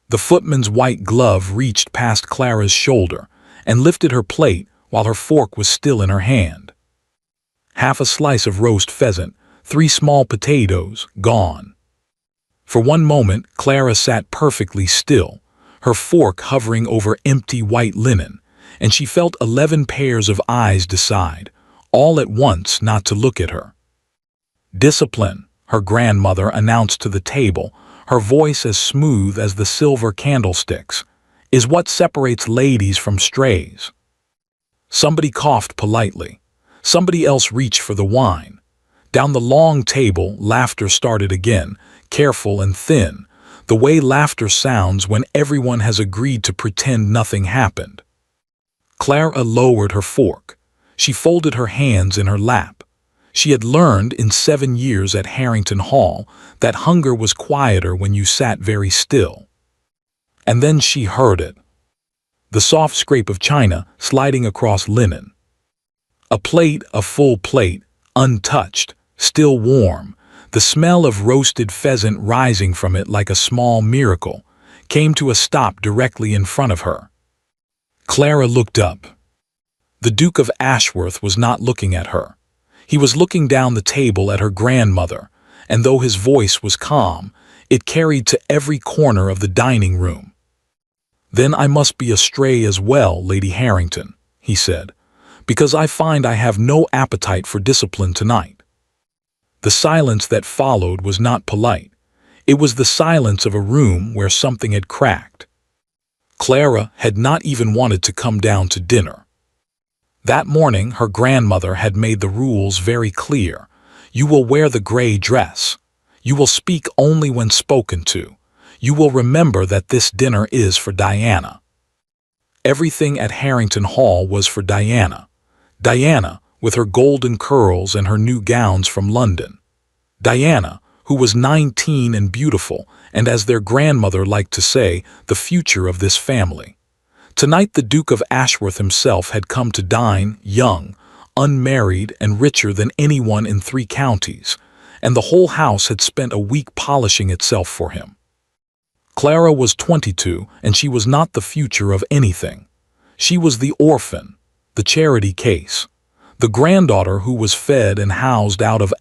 The footman's white glove reached past Clara's shoulder and lifted her plate while her fork was still in her hand. Half a slice of roast pheasant, 3 small potatoes, gone. For one moment, Clara sat perfectly still, her fork hovering over empty white linen, and she felt 11 pairs of eyes decide, all at once, not to look at her. "Discipline," her grandmother announced to the table, her voice as smooth as the silver candlesticks, "is what separates ladies from strays." Somebody coughed politely. Somebody else reached for the wine. Down the long table, laughter started again, careful and thin, the way laughter sounds when everyone has agreed to pretend nothing happened. Clara lowered her fork. She folded her hands in her lap. She had learned in 7 years at Harrington Hall that hunger was quieter when you sat very still. And then she heard it. The soft scrape of china sliding across linen. A plate, a full plate, untouched, still warm, the smell of roasted pheasant rising from it like a small miracle, came to a stop directly in front of her. Clara looked up. The Duke of Ashworth was not looking at her. He was looking down the table at her grandmother, and though his voice was calm, it carried to every corner of the dining room. "Then I must be a stray as well, Lady Harrington," he said, "because I find I have no appetite for discipline tonight." The silence that followed was not polite. It was the silence of a room where something had cracked. Clara had not even wanted to come down to dinner. That morning, her grandmother had made the rules very clear. You will wear the gray dress. You will speak only when spoken to. You will remember that this dinner is for Diana. Everything at Harrington Hall was for Diana. Diana, with her golden curls and her new gowns from London. Diana, who was 19 and beautiful, and as their grandmother liked to say, the future of this family. Tonight the Duke of Ashworth himself had come to dine, young, unmarried, and richer than anyone in 3 counties, and the whole house had spent a week polishing itself for him. Clara was 22, and she was not the future of anything. She was the orphan, the charity case, the granddaughter who was fed and housed out of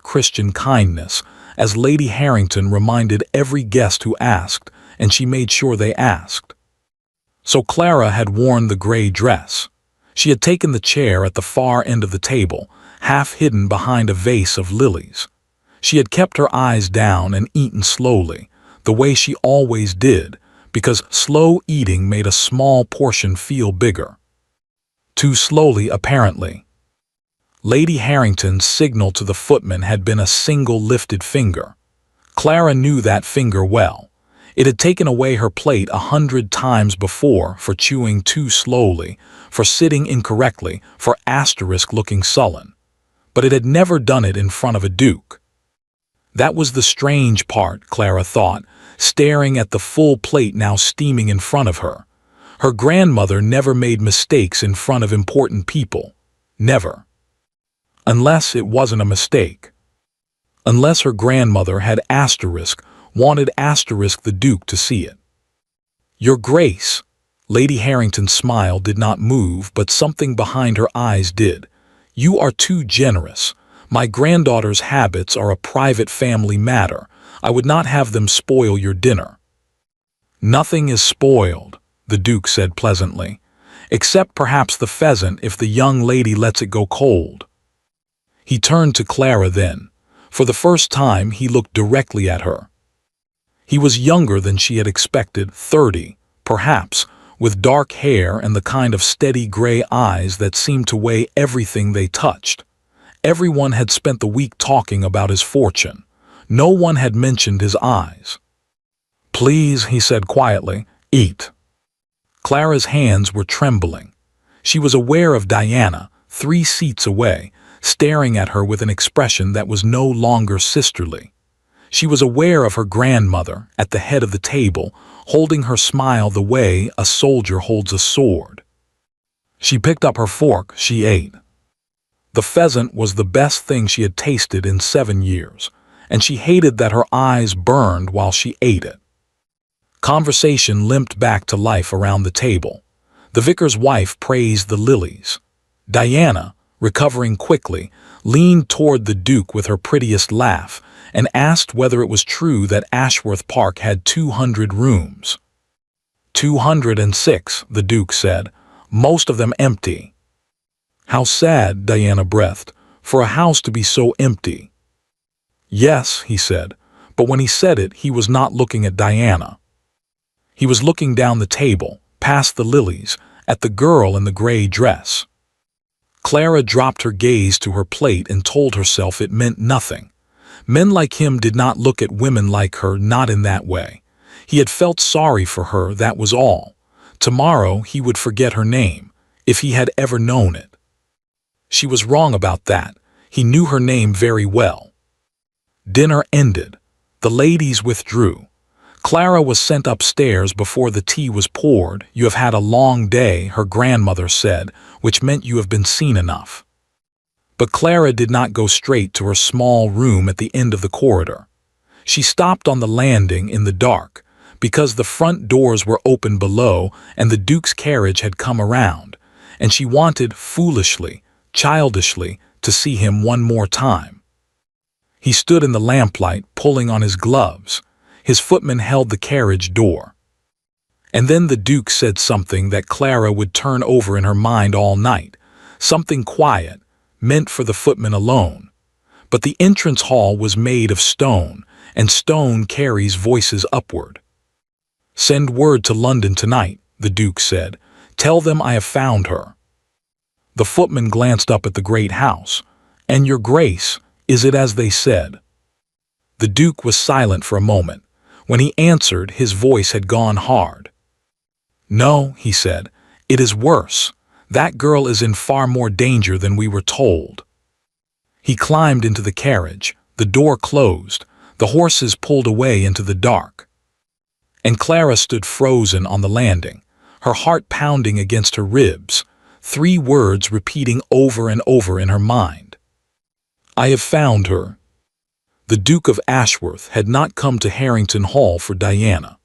Christian kindness, as Lady Harrington reminded every guest who asked, and she made sure they asked. So Clara had worn the gray dress. She had taken the chair at the far end of the table, half hidden behind a vase of lilies. She had kept her eyes down and eaten slowly, the way she always did, because slow eating made a small portion feel bigger. Too slowly, apparently. Lady Harrington's signal to the footman had been a single lifted finger. Clara knew that finger well. It had taken away her plate 100 times before for chewing too slowly, for sitting incorrectly, for looking sullen. But it had never done it in front of a duke. That was the strange part, Clara thought, staring at the full plate now steaming in front of her. Her grandmother never made mistakes in front of important people. Never. Unless it wasn't a mistake. Unless her grandmother had wanted the Duke to see it. "Your Grace." Lady Harrington's smile did not move, but something behind her eyes did. "You are too generous. My granddaughter's habits are a private family matter. I would not have them spoil your dinner." "Nothing is spoiled," the Duke said pleasantly, "except perhaps the pheasant if the young lady lets it go cold." He turned to Clara then. For the first time, he looked directly at her. He was younger than she had expected, 30, perhaps, with dark hair and the kind of steady gray eyes that seemed to weigh everything they touched. Everyone had spent the week talking about his fortune. No one had mentioned his eyes. "Please," he said quietly, "eat." Clara's hands were trembling. She was aware of Diana, 3 seats away, staring at her with an expression that was no longer sisterly. She was aware of her grandmother, at the head of the table, holding her smile the way a soldier holds a sword. She picked up her fork, she ate. The pheasant was the best thing she had tasted in 7 years, and she hated that her eyes burned while she ate it. Conversation limped back to life around the table. The vicar's wife praised the lilies. Diana, recovering quickly, leaned toward the Duke with her prettiest laugh and asked whether it was true that Ashworth Park had 200 rooms. 206, the Duke said, most of them empty. How sad, Diana breathed, for a house to be so empty. Yes, he said, but when he said it, he was not looking at Diana. He was looking down the table, past the lilies, at the girl in the gray dress. Clara dropped her gaze to her plate and told herself it meant nothing. Men like him did not look at women like her, not in that way. He had felt sorry for her, that was all. Tomorrow he would forget her name, if he had ever known it. She was wrong about that. He knew her name very well. Dinner ended. The ladies withdrew. Clara was sent upstairs before the tea was poured. You have had a long day, her grandmother said, which meant you have been seen enough. But Clara did not go straight to her small room at the end of the corridor. She stopped on the landing in the dark, because the front doors were open below and the Duke's carriage had come around, and she wanted, foolishly, childishly, to see him one more time. He stood in the lamplight, pulling on his gloves. His footman held the carriage door. And then the Duke said something that Clara would turn over in her mind all night, something quiet, meant for the footman alone. But the entrance hall was made of stone, and stone carries voices upward. Send word to London tonight, the Duke said. Tell them I have found her. The footman glanced up at the great house. And your grace, is it as they said? The Duke was silent for a moment. When he answered, his voice had gone hard. No, he said, it is worse. That girl is in far more danger than we were told. He climbed into the carriage. The door closed. The horses pulled away into the dark. And Clara stood frozen on the landing, her heart pounding against her ribs, 3 words repeating over and over in her mind. I have found her. The Duke of Ashworth had not come to Harrington Hall for Diana.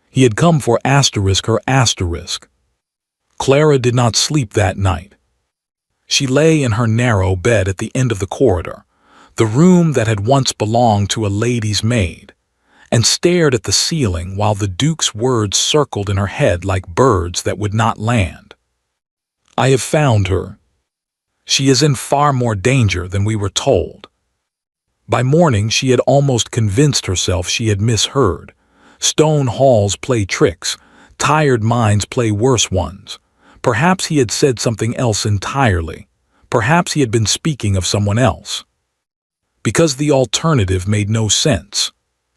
He had come for her asterisk. Clara did not sleep that night. She lay in her narrow bed at the end of the corridor, the room that had once belonged to a lady's maid, and stared at the ceiling while the Duke's words circled in her head like birds that would not land. I have found her. She is in far more danger than we were told. By morning she had almost convinced herself she had misheard. Stone halls play tricks. Tired minds play worse ones. Perhaps he had said something else entirely. Perhaps he had been speaking of someone else. Because the alternative made no sense.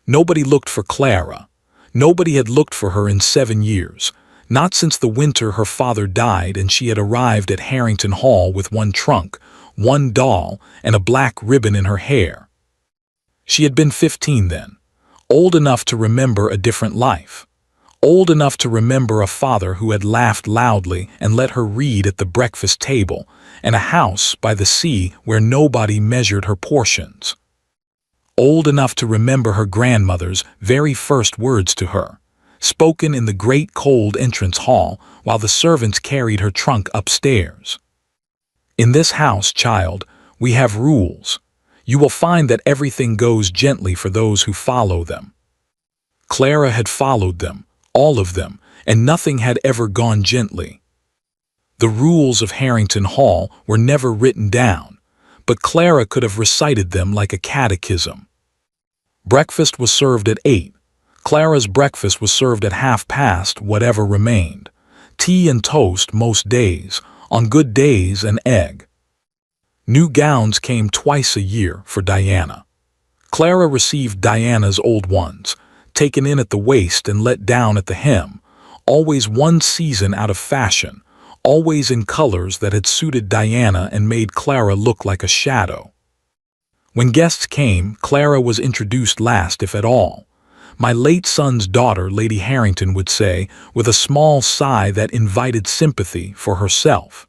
Nobody looked for Clara. Nobody had looked for her in 7 years. Not since the winter her father died and she had arrived at Harrington Hall with 1 trunk, 1 doll, and a black ribbon in her hair. She had been 15 then, old enough to remember a different life, old enough to remember a father who had laughed loudly and let her read at the breakfast table, and a house by the sea where nobody measured her portions. Old enough to remember her grandmother's very first words to her, spoken in the great cold entrance hall while the servants carried her trunk upstairs. In this house, child, we have rules. You will find that everything goes gently for those who follow them. Clara had followed them, all of them, and nothing had ever gone gently. The rules of Harrington Hall were never written down, but Clara could have recited them like a catechism. Breakfast was served at 8. Clara's breakfast was served at past, whatever remained. Tea and toast most days, on good days an egg. New gowns came twice a year for Diana. Clara received Diana's old ones, taken in at the waist and let down at the hem, always 1 season out of fashion, always in colors that had suited Diana and made Clara look like a shadow. When guests came, Clara was introduced last, if at all. My late son's daughter, Lady Harrington would say, with a small sigh that invited sympathy for herself.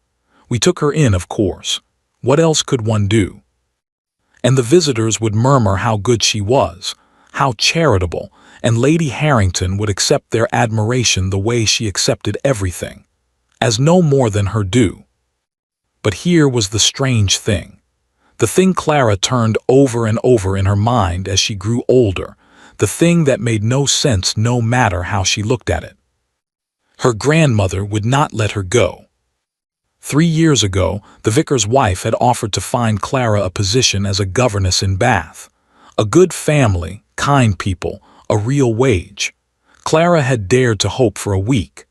We took her in, of course. What else could one do? And the visitors would murmur how good she was, how charitable, and Lady Harrington would accept their admiration the way she accepted everything, as no more than her due. But here was the strange thing. The thing Clara turned over and over in her mind as she grew older, the thing that made no sense no matter how she looked at it. Her grandmother would not let her go. 3 years ago, the vicar's wife had offered to find Clara a position as a governess in Bath. A good family, kind people, a real wage. Clara had dared to hope for a week.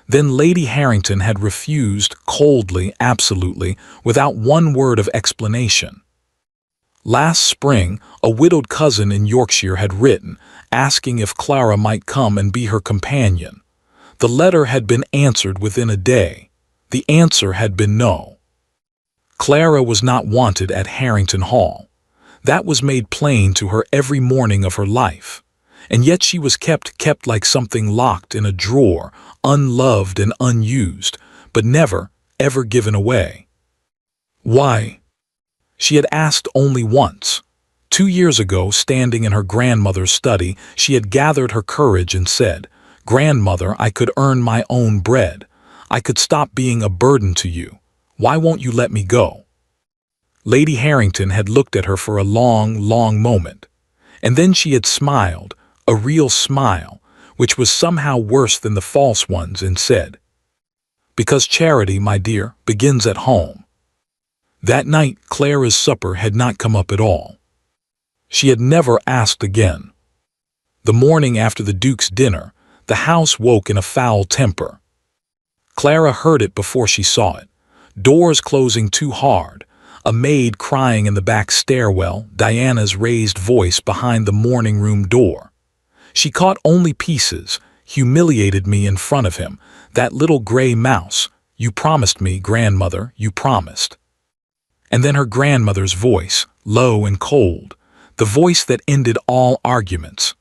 Then Lady Harrington had refused coldly, absolutely, without one word of explanation. Last spring, a widowed cousin in Yorkshire had written, asking if Clara might come and be her companion. The letter had been answered within a day. The answer had been no. Clara was not wanted at Harrington Hall. That was made plain to her every morning of her life. And yet she was kept like something locked in a drawer, unloved and unused, but never, ever given away. Why? She had asked only once. 2 years ago, standing in her grandmother's study, she had gathered her courage and said, "Grandmother, I could earn my own bread. I could stop being a burden to you. Why won't you let me go?" Lady Harrington had looked at her for a long, long moment. And then she had smiled, a real smile, which was somehow worse than the false ones, and said, "Because charity, my dear, begins at home." That night, Clara's supper had not come up at all. She had never asked again. The morning after the Duke's dinner, the house woke in a foul temper. Clara heard it before she saw it. Doors closing too hard, a maid crying in the back stairwell, Diana's raised voice behind the morning room door. She caught only pieces, humiliated me in front of him, that little gray mouse. "You promised me, grandmother, you promised." And then her grandmother's voice, low and cold, the voice that ended all arguments.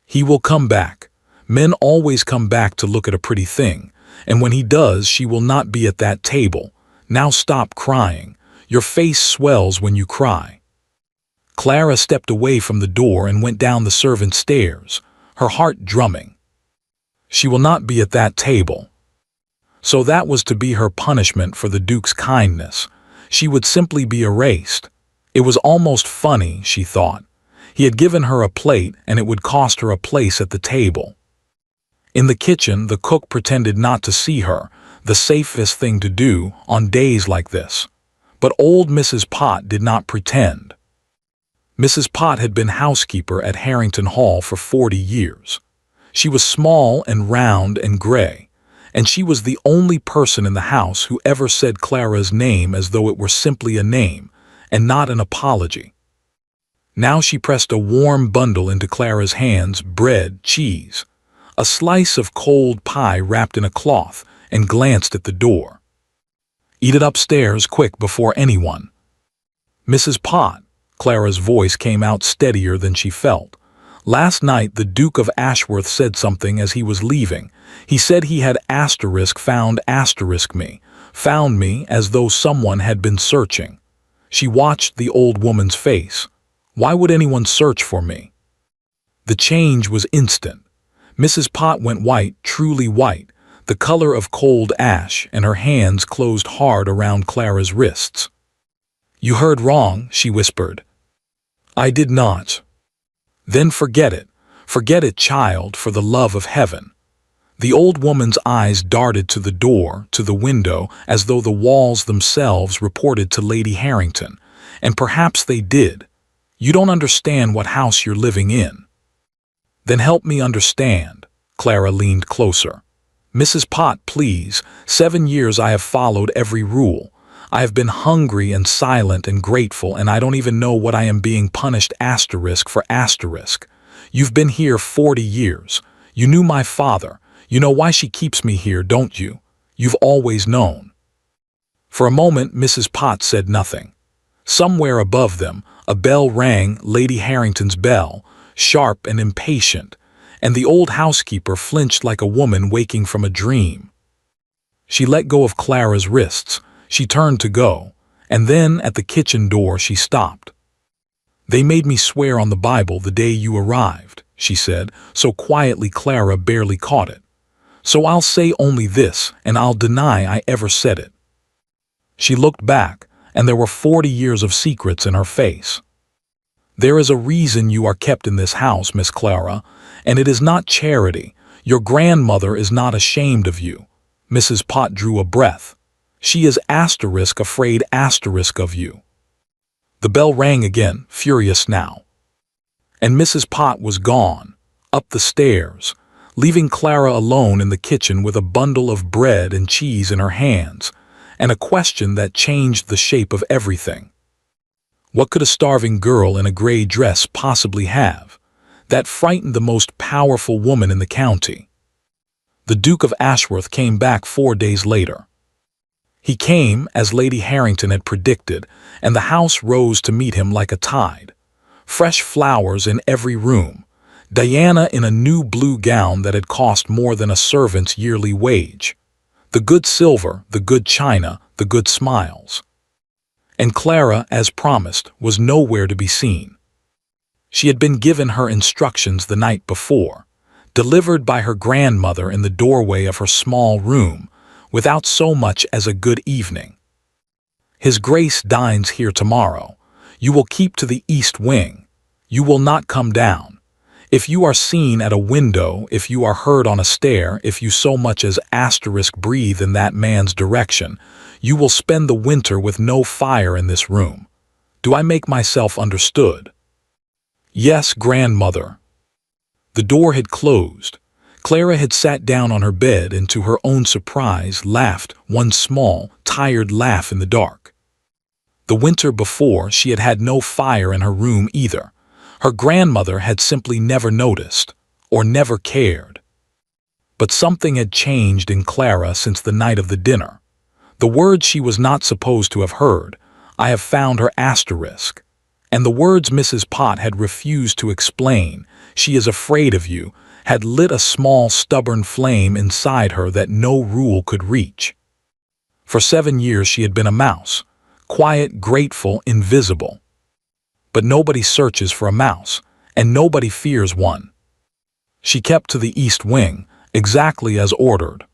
"He will come back. Men always come back to look at a pretty thing, and when he does, she will not be at that table. Now stop crying. Your face swells when you cry." Clara stepped away from the door and went down the servants' stairs, her heart drumming. She will not be at that table. So that was to be her punishment for the Duke's kindness. She would simply be erased. It was almost funny, she thought. He had given her a plate, and it would cost her a place at the table. In the kitchen, the cook pretended not to see her, the safest thing to do on days like this. But old Mrs. Pott did not pretend. Mrs. Pott had been housekeeper at Harrington Hall for 40 years. She was small and round and gray, and she was the only person in the house who ever said Clara's name as though it were simply a name, and not an apology. Now she pressed a warm bundle into Clara's hands, bread, cheese, a slice of cold pie wrapped in a cloth, and glanced at the door. "Eat it upstairs, quick, before anyone." "Mrs. Pott," Clara's voice came out steadier than she felt. "Last night the Duke of Ashworth said something as he was leaving. He said he had found me as though someone had been searching." She watched the old woman's face. "Why would anyone search for me?" The change was instant. Mrs. Pott went white, truly white, the color of cold ash, and her hands closed hard around Clara's wrists. "You heard wrong," she whispered. "I did not." "Then forget it. Forget it, child, for the love of heaven." The old woman's eyes darted to the door, to the window, as though the walls themselves reported to Lady Harrington. And perhaps they did. "You don't understand what house you're living in." "Then help me understand." Clara leaned closer. "Mrs. Pott, please. 7 years I have followed every rule. I have been hungry and silent and grateful, and I don't even know what I am being punished for. You've been here 40 years. You knew my father. You know why she keeps me here, don't you? You've always known." For a moment, Mrs. Pott said nothing. Somewhere above them, a bell rang, Lady Harrington's bell, sharp and impatient, and the old housekeeper flinched like a woman waking from a dream. She let go of Clara's wrists. She turned to go, and then at the kitchen door she stopped. "They made me swear on the Bible the day you arrived. she said, so quietly Clara barely caught it. So I'll say only this, and I'll deny I ever said it. She looked back, and there were 40 years of secrets in her face. There is a reason you are kept in this house, Miss Clara, and it is not charity. Your grandmother is not ashamed of you. Mrs. Pott drew a breath. She is afraid of you. The bell rang again, furious now. And Mrs. Pott was gone, up the stairs, leaving Clara alone in the kitchen with a bundle of bread and cheese in her hands, and a question that changed the shape of everything. What could a starving girl in a gray dress possibly have that frightened the most powerful woman in the county? The Duke of Ashworth came back 4 days later. He came, as Lady Harrington had predicted, and the house rose to meet him like a tide. Fresh flowers in every room, Diana in a new blue gown that had cost more than a servant's yearly wage, the good silver, the good china, the good smiles. And Clara, as promised, was nowhere to be seen. She had been given her instructions the night before, delivered by her grandmother in the doorway of her small room, without so much as a good evening. His Grace dines here tomorrow. You will keep to the east wing. You will not come down. If you are seen at a window, if you are heard on a stair, if you so much as breathe in that man's direction, you will spend the winter with no fire in this room. Do I make myself understood? Yes, grandmother. The door had closed. Clara had sat down on her bed and, to her own surprise, laughed one small, tired laugh in the dark. The winter before, she had had no fire in her room either. Her grandmother had simply never noticed, or never cared. But something had changed in Clara since the night of the dinner. The words she was not supposed to have heard, "I have found her asterisk," and the words Mrs. Pott had refused to explain, "She is afraid of you," had lit a small, stubborn flame inside her that no rule could reach. For 7 years she had been a mouse, quiet, grateful, invisible. But nobody searches for a mouse, and nobody fears one. She kept to the east wing, exactly as ordered.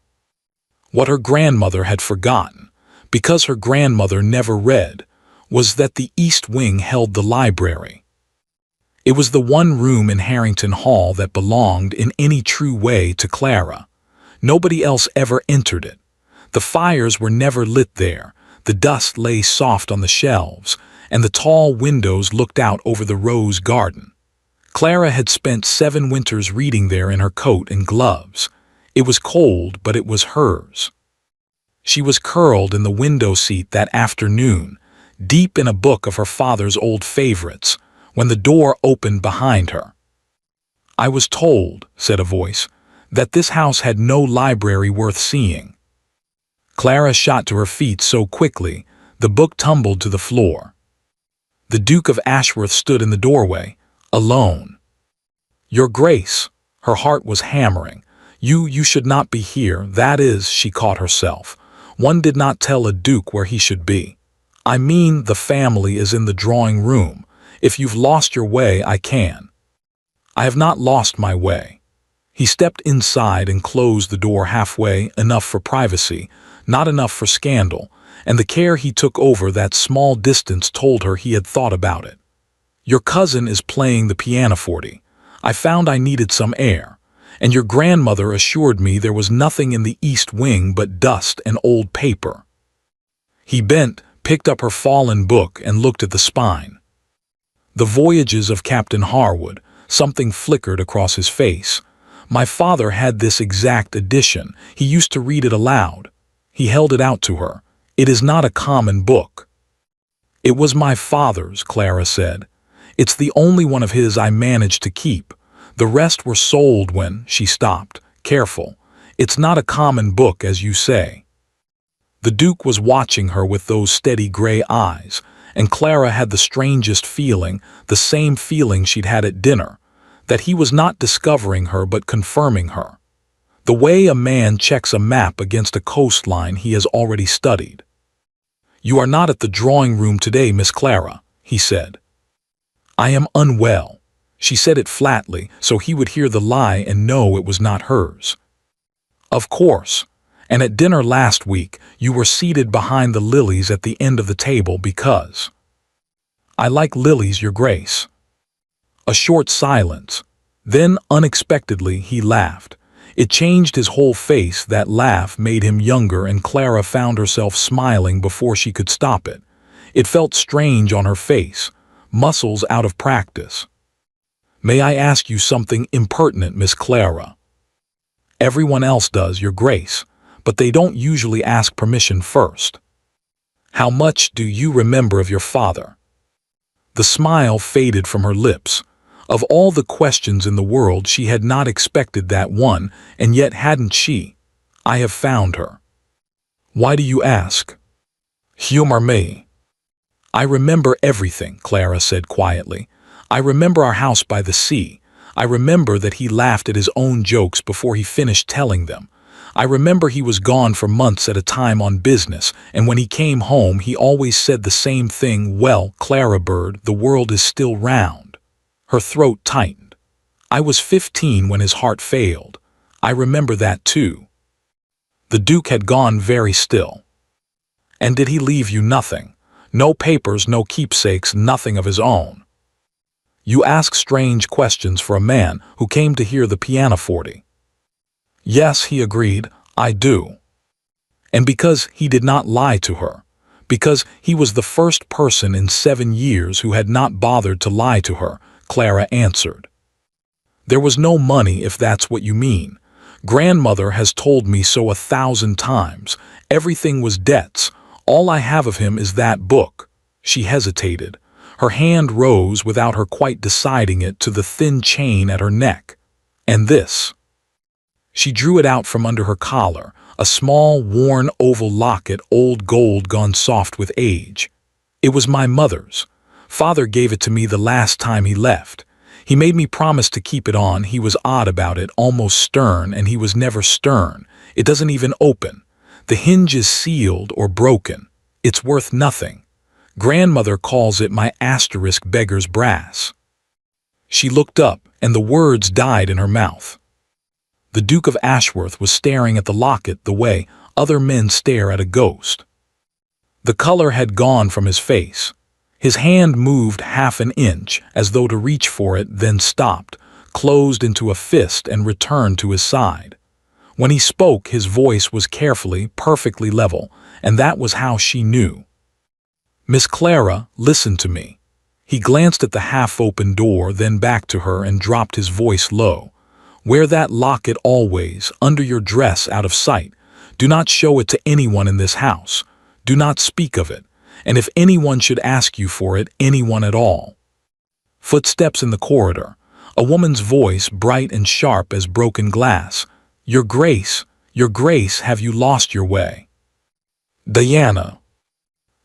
What her grandmother had forgotten, because her grandmother never read, was that the east wing held the library. It was the one room in Harrington Hall that belonged in any true way to Clara. Nobody else ever entered it. The fires were never lit there, the dust lay soft on the shelves, and the tall windows looked out over the rose garden. Clara had spent 7 winters reading there in her coat and gloves. It was cold, but it was hers. She was curled in the window seat that afternoon, deep in a book of her father's old favorites, when the door opened behind her. "I was told," said a voice, "that this house had no library worth seeing." Clara shot to her feet so quickly, the book tumbled to the floor. The Duke of Ashworth stood in the doorway, alone. "Your Grace," her heart was hammering, you should not be here, that is," she caught herself. "One did not tell a duke where he should be. I mean, the family is in the drawing room. If you've lost your way, I can." "I have not lost my way." He stepped inside and closed the door halfway, enough for privacy, not enough for scandal, and the care he took over that small distance told her he had thought about it. "Your cousin is playing the pianoforte. I found I needed some air, and your grandmother assured me there was nothing in the east wing but dust and old paper." He bent, picked up her fallen book, and looked at the spine. "The Voyages of Captain Harwood," something flickered across his face. "My father had this exact edition. He used to read it aloud." He held it out to her. "It is not a common book." "It was my father's," Clara said. "It's the only one of his I managed to keep. The rest were sold when—" She stopped, careful. "It's not a common book, as you say." The Duke was watching her with those steady gray eyes, and Clara had the strangest feeling, the same feeling she'd had at dinner, that he was not discovering her but confirming her. The way a man checks a map against a coastline he has already studied. "You are not at the drawing room today, Miss Clara," he said. "I am unwell." She said it flatly, so he would hear the lie and know it was not hers. Of course. And at dinner last week, you were seated behind the lilies at the end of the table because I like lilies, Your Grace. A short silence. Then, unexpectedly, he laughed. It changed his whole face. That laugh made him younger, and Clara found herself smiling before she could stop it. It felt strange on her face, muscles out of practice. May I ask you something impertinent, Miss Clara? Everyone else does, Your Grace, but they don't usually ask permission first. How much do you remember of your father? The smile faded from her lips. Of all the questions in the world, she had not expected that one, and yet hadn't she? I have found her. Why do you ask? Humor me. I remember everything, Clara said quietly. I remember our house by the sea. I remember that he laughed at his own jokes before he finished telling them. I remember he was gone for months at a time on business, and when he came home he always said the same thing, well, Clara Bird, the world is still round. Her throat tightened. I was 15 when his heart failed. I remember that too. The Duke had gone very still. And did he leave you nothing? No papers, no keepsakes, nothing of his own. You ask strange questions for a man who came to hear the pianoforte. Yes, he agreed, I do. And because he did not lie to her, because he was the first person in 7 years who had not bothered to lie to her, Clara answered. There was no money, if that's what you mean. Grandmother has told me so 1,000 times. Everything was debts. All I have of him is that book. She hesitated. Her hand rose without her quite deciding it to the thin chain at her neck. And this. She drew it out from under her collar, a small, worn oval locket, old gold gone soft with age. It was my mother's. Father gave it to me the last time he left. He made me promise to keep it on. He was odd about it, almost stern, and he was never stern. It doesn't even open. The hinge is sealed or broken. It's worth nothing. Grandmother calls it my asterisk beggar's brass. She looked up, and the words died in her mouth. The Duke of Ashworth was staring at the locket the way other men stare at a ghost. The color had gone from his face. His hand moved half an inch, as though to reach for it, then stopped, closed into a fist, and returned to his side. When he spoke, his voice was carefully, perfectly level, and that was how she knew. Miss Clara, listen to me. He glanced at the half-open door, then back to her, and dropped his voice low. Wear that locket always, under your dress, out of sight. Do not show it to anyone in this house. Do not speak of it. And if anyone should ask you for it, anyone at all. Footsteps in the corridor. A woman's voice, bright and sharp as broken glass. Your Grace, have you lost your way? Diana.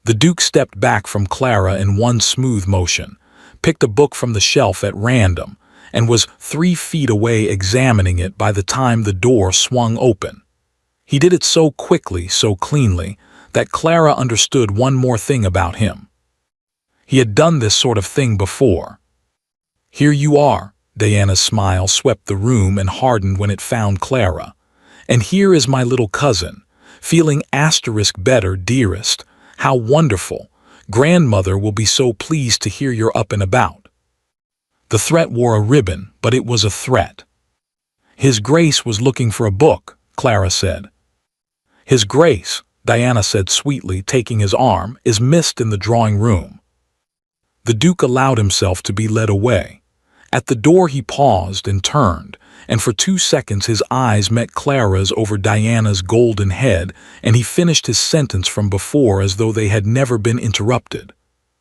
The Duke stepped back from Clara in one smooth motion, picked a book from the shelf at random, and was 3 feet away examining it by the time the door swung open. He did it so quickly, so cleanly, that Clara understood one more thing about him. He had done this sort of thing before. Here you are. Diana's smile swept the room and hardened when it found Clara. And here is my little cousin, feeling asterisk better, dearest. How wonderful. Grandmother will be so pleased to hear you're up and about. The threat wore a ribbon, but it was a threat. His Grace was looking for a book, Clara said. His Grace, Diana said sweetly, taking his arm, is missed in the drawing room. The Duke allowed himself to be led away. At the door he paused and turned, and for 2 seconds his eyes met Clara's over Diana's golden head, and he finished his sentence from before as though they had never been interrupted.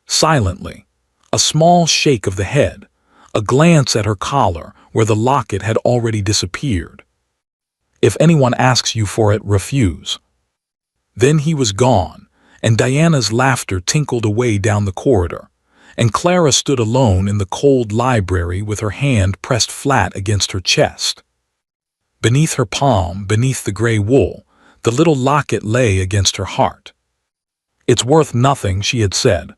Silently, a small shake of the head, a glance at her collar where the locket had already disappeared. If anyone asks you for it, refuse. Then he was gone, and Diana's laughter tinkled away down the corridor, and Clara stood alone in the cold library with her hand pressed flat against her chest. Beneath her palm, beneath the gray wool, the little locket lay against her heart. It's worth nothing, she had said.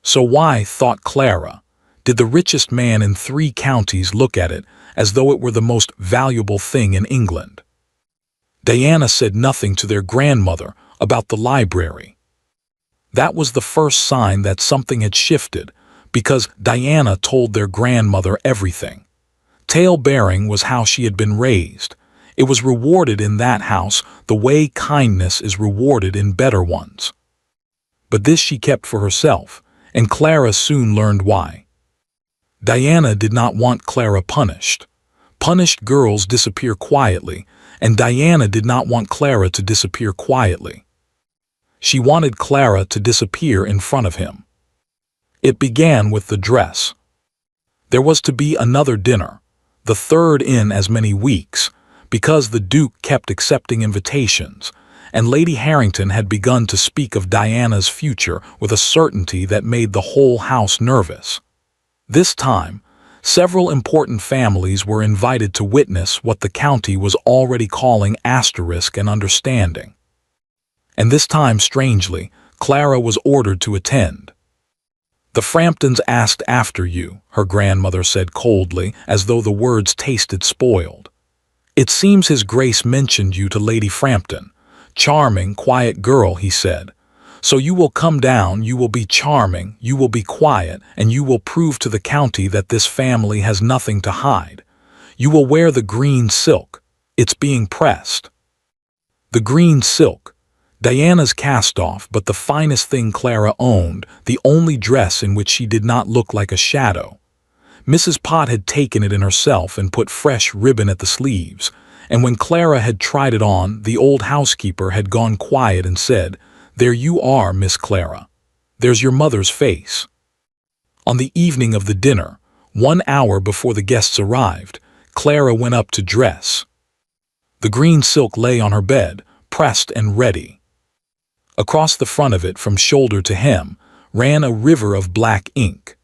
So why, thought Clara, did the richest man in 3 counties look at it as though it were the most valuable thing in England. Diana said nothing to their grandmother about the library. That was the first sign that something had shifted, because Diana told their grandmother everything. Tale-bearing was how she had been raised. It was rewarded in that house the way kindness is rewarded in better ones. But this she kept for herself, and Clara soon learned why. Diana did not want Clara punished. Punished girls disappear quietly, and Diana did not want Clara to disappear quietly. She wanted Clara to disappear in front of him. It began with the dress. There was to be another dinner, the third in as many weeks, because the Duke kept accepting invitations, and Lady Harrington had begun to speak of Diana's future with a certainty that made the whole house nervous. This time, several important families were invited to witness what the county was already calling asterisk and understanding. And this time, strangely, Clara was ordered to attend. "The Framptons asked after you," her grandmother said coldly, as though the words tasted spoiled. "It seems His Grace mentioned you to Lady Frampton. Charming, quiet girl," he said. "So you will come down, you will be charming, you will be quiet, and you will prove to the county that this family has nothing to hide. You will wear the green silk. It's being pressed." The green silk. Diana's cast-off, but the finest thing Clara owned, the only dress in which she did not look like a shadow. Mrs. Pott had taken it in herself and put fresh ribbon at the sleeves, and when Clara had tried it on, the old housekeeper had gone quiet and said, "There you are, Miss Clara. There's your mother's face." On the evening of the dinner, 1 hour before the guests arrived, Clara went up to dress. The green silk lay on her bed, pressed and ready. Across the front of it, from shoulder to hem, ran a river of black ink.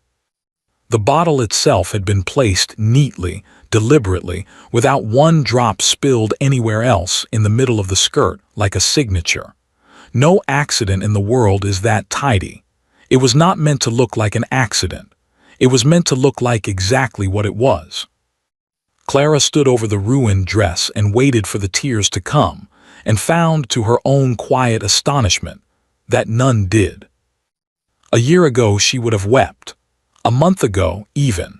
The bottle itself had been placed neatly, deliberately, without one drop spilled anywhere else, in the middle of the skirt, like a signature. No accident in the world is that tidy. It was not meant to look like an accident. It was meant to look like exactly what it was. Clara stood over the ruined dress and waited for the tears to come, and found, to her own quiet astonishment, that none did. A year ago she would have wept, a month ago even,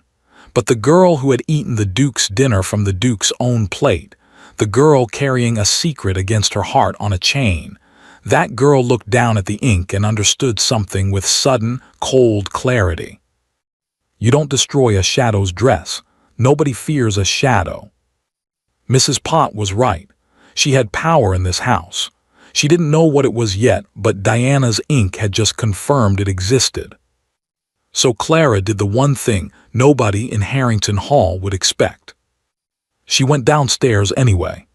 but the girl who had eaten the Duke's dinner from the Duke's own plate, the girl carrying a secret against her heart on a chain, that girl looked down at the ink and understood something with sudden, cold clarity. You don't destroy a shadow's dress. Nobody fears a shadow. Mrs. Pott was right. She had power in this house. She didn't know what it was yet, but Diana's ink had just confirmed it existed. So Clara did the one thing nobody in Harrington Hall would expect. She went downstairs anyway.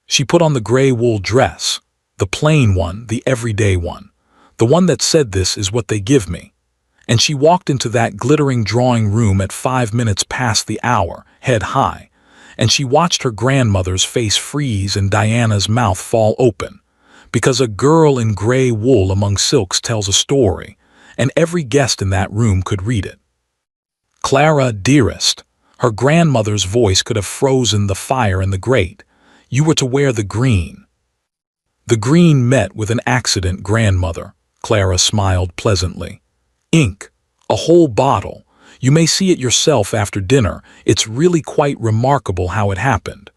She put on the gray wool dress, the plain one, the everyday one, the one that said "This is what they give me." And she walked into that glittering drawing room at 5 minutes past the hour, head high, and she watched her grandmother's face freeze and Diana's mouth fall open, because a girl in gray wool among silks tells a story, and every guest in that room could read it. "Clara, dearest," her grandmother's voice could have frozen the fire in the grate, "you were to wear the green." "The green met with an accident, grandmother," Clara smiled pleasantly. "Ink, a whole bottle. You may see it yourself after dinner. It's really quite remarkable how it happened.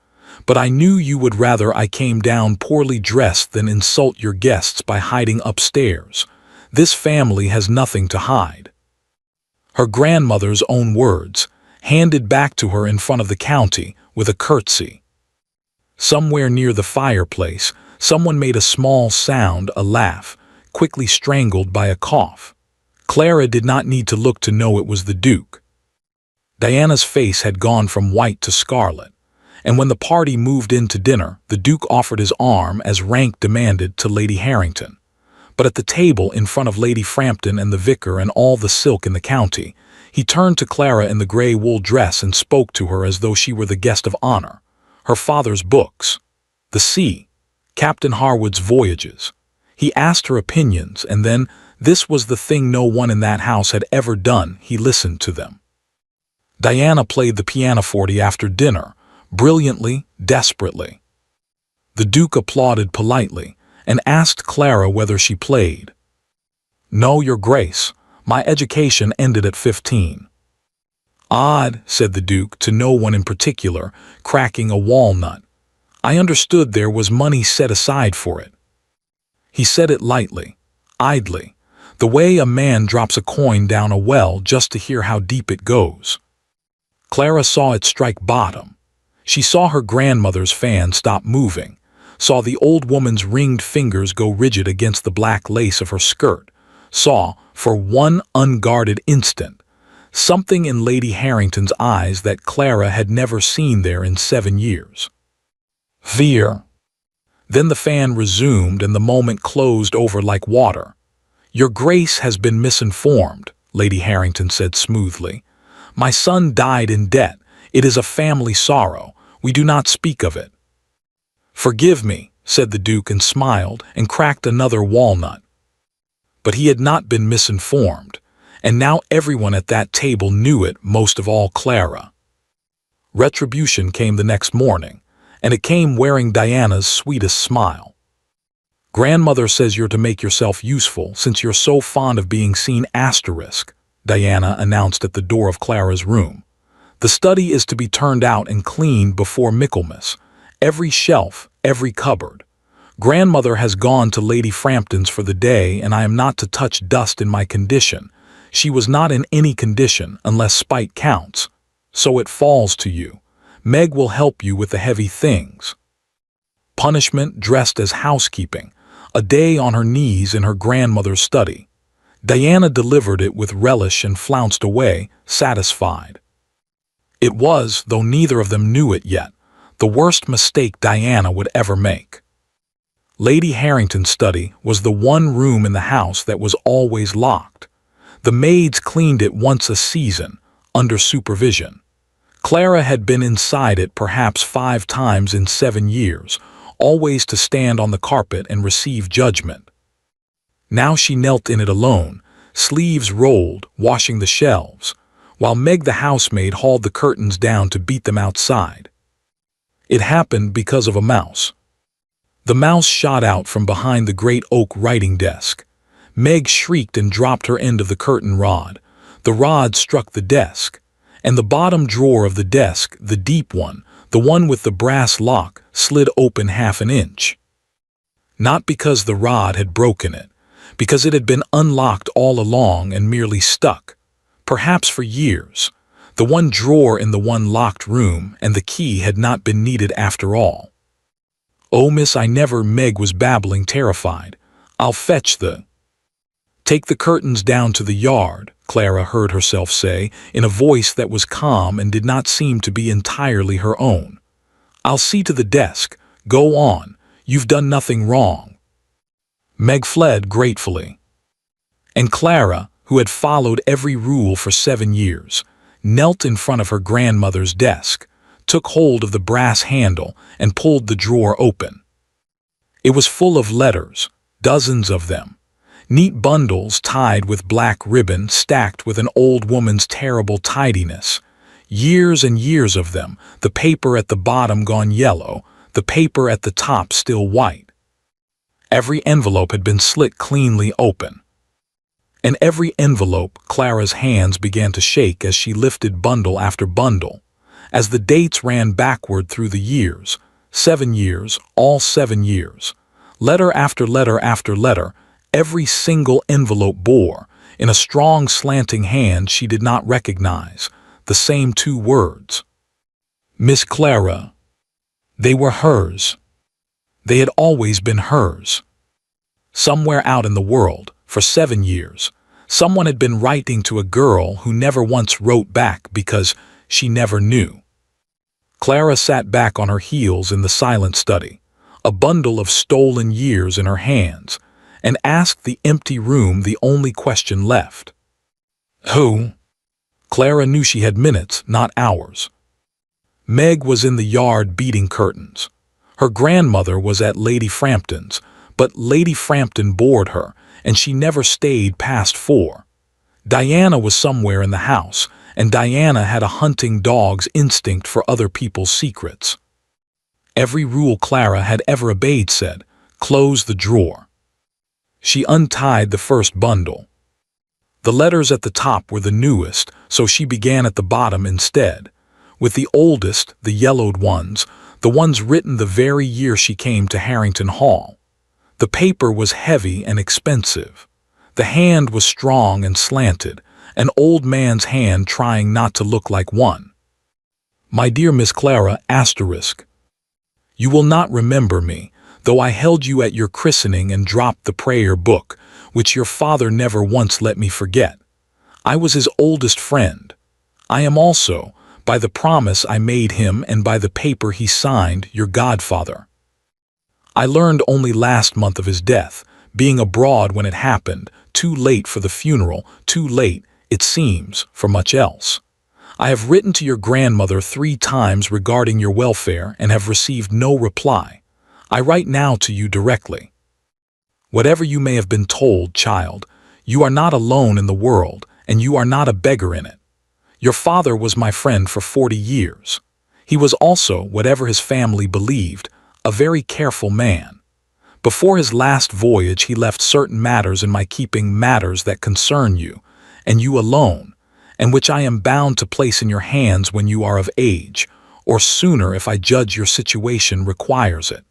But I knew you would rather I came down poorly dressed than insult your guests by hiding upstairs. This family has nothing to hide." Her grandmother's own words, handed back to her in front of the county with a curtsy. Somewhere near the fireplace, someone made a small sound, a laugh, quickly strangled by a cough. Clara did not need to look to know it was the Duke. Diana's face had gone from white to scarlet, and when the party moved in to dinner, the Duke offered his arm, as rank demanded, to Lady Harrington. But at the table, in front of Lady Frampton and the vicar and all the silk in the county, he turned to Clara in the gray wool dress and spoke to her as though she were the guest of honor. Her father's books, the sea, Captain Harwood's voyages. He asked her opinions, and then This was the thing no one in that house had ever done. He listened to them. Diana played the pianoforte after dinner, brilliantly, desperately. The Duke applauded politely and asked Clara whether she played. "No, Your Grace. My education ended at 15. "Odd," said the Duke to no one in particular, cracking a walnut. "I understood there was money set aside for it." He said it lightly, idly, the way a man drops a coin down a well just to hear how deep it goes. Clara saw it strike bottom. She saw her grandmother's fan stop moving, saw the old woman's ringed fingers go rigid against the black lace of her skirt, saw, for one unguarded instant, something in Lady Harrington's eyes that Clara had never seen there in 7 years. Fear. Then the fan resumed and the moment closed over like water. "Your Grace has been misinformed," Lady Harrington said smoothly. "My son died in debt. It is a family sorrow. We do not speak of it." "Forgive me," said the Duke and smiled and cracked another walnut. But he had not been misinformed, and now everyone at that table knew it, most of all Clara. Retribution came the next morning, and it came wearing Diana's sweetest smile. "Grandmother says you're to make yourself useful since you're so fond of being seen asterisk," Diana announced at the door of Clara's room. "The study is to be turned out and cleaned before Michaelmas. Every shelf, every cupboard. Grandmother has gone to Lady Frampton's for the day, and I am not to touch dust in my condition. She was not in any condition unless spite counts. So it falls to you. Meg will help you with the heavy things." Punishment dressed as housekeeping, a day on her knees in her grandmother's study. Diana delivered it with relish and flounced away, satisfied. It was, though neither of them knew it yet, the worst mistake Diana would ever make. Lady Harrington's study was the one room in the house that was always locked. The maids cleaned it once a season, under supervision. Clara had been inside it perhaps 5 times in 7 years, always to stand on the carpet and receive judgment. Now she knelt in it alone, sleeves rolled, washing the shelves, while Meg the housemaid hauled the curtains down to beat them outside. It happened because of a mouse. The mouse shot out from behind the great oak writing desk. Meg shrieked and dropped her end of the curtain rod. The rod struck the desk, and the bottom drawer of the desk, the deep one, the one with the brass lock, slid open 1/2 an inch. Not because the rod had broken it, because it had been unlocked all along and merely stuck, perhaps for years, the one drawer in the one locked room, and the key had not been needed after all. "Oh, miss, I never," Meg was babbling, terrified. "I'll fetch the—" "Take the curtains down to the yard," Clara heard herself say, in a voice that was calm and did not seem to be entirely her own. "I'll see to the desk. Go on. You've done nothing wrong." Meg fled gratefully. And Clara, who had followed every rule for 7 years, knelt in front of her grandmother's desk, took hold of the brass handle and pulled the drawer open. It was full of letters, dozens of them, neat bundles tied with black ribbon stacked with an old woman's terrible tidiness, years and years of them, the paper at the bottom gone yellow, the paper at the top still white. Every envelope had been slit cleanly open. In every envelope, Clara's hands began to shake as she lifted bundle after bundle, as the dates ran backward through the years, 7 years, all 7 years. Letter after letter after letter, every single envelope bore, in a strong slanting hand she did not recognize, the same 2 words. Miss Clara. They were hers. They had always been hers. Somewhere out in the world, for 7 years, someone had been writing to a girl who never once wrote back because she never knew. Clara sat back on her heels in the silent study, a bundle of stolen years in her hands, and asked the empty room the only question left. Who? Clara knew she had minutes, not hours. Meg was in the yard beating curtains. Her grandmother was at Lady Frampton's, but Lady Frampton bored her, and she never stayed past 4. Diana was somewhere in the house, and Diana had a hunting dog's instinct for other people's secrets. Every rule Clara had ever obeyed said, "Close the drawer." She untied the first bundle. The letters at the top were the newest, so she began at the bottom instead. With the oldest, the yellowed ones, the ones written the very year she came to Harrington Hall. The paper was heavy and expensive. The hand was strong and slanted, an old man's hand trying not to look like one. "My dear Miss Clara, asterisk. You will not remember me, though I held you at your christening and dropped the prayer book, which your father never once let me forget. I was his oldest friend. I am also, by the promise I made him and by the paper he signed, your godfather. I learned only last month of his death, being abroad when it happened, too late for the funeral, too late, it seems, for much else. I have written to your grandmother 3 times regarding your welfare and have received no reply. I write now to you directly. Whatever you may have been told, child, you are not alone in the world, and you are not a beggar in it. Your father was my friend for 40 years. He was also, whatever his family believed, a very careful man. Before his last voyage he left certain matters in my keeping, matters that concern you, and you alone, and which I am bound to place in your hands when you are of age, or sooner if I judge your situation requires it.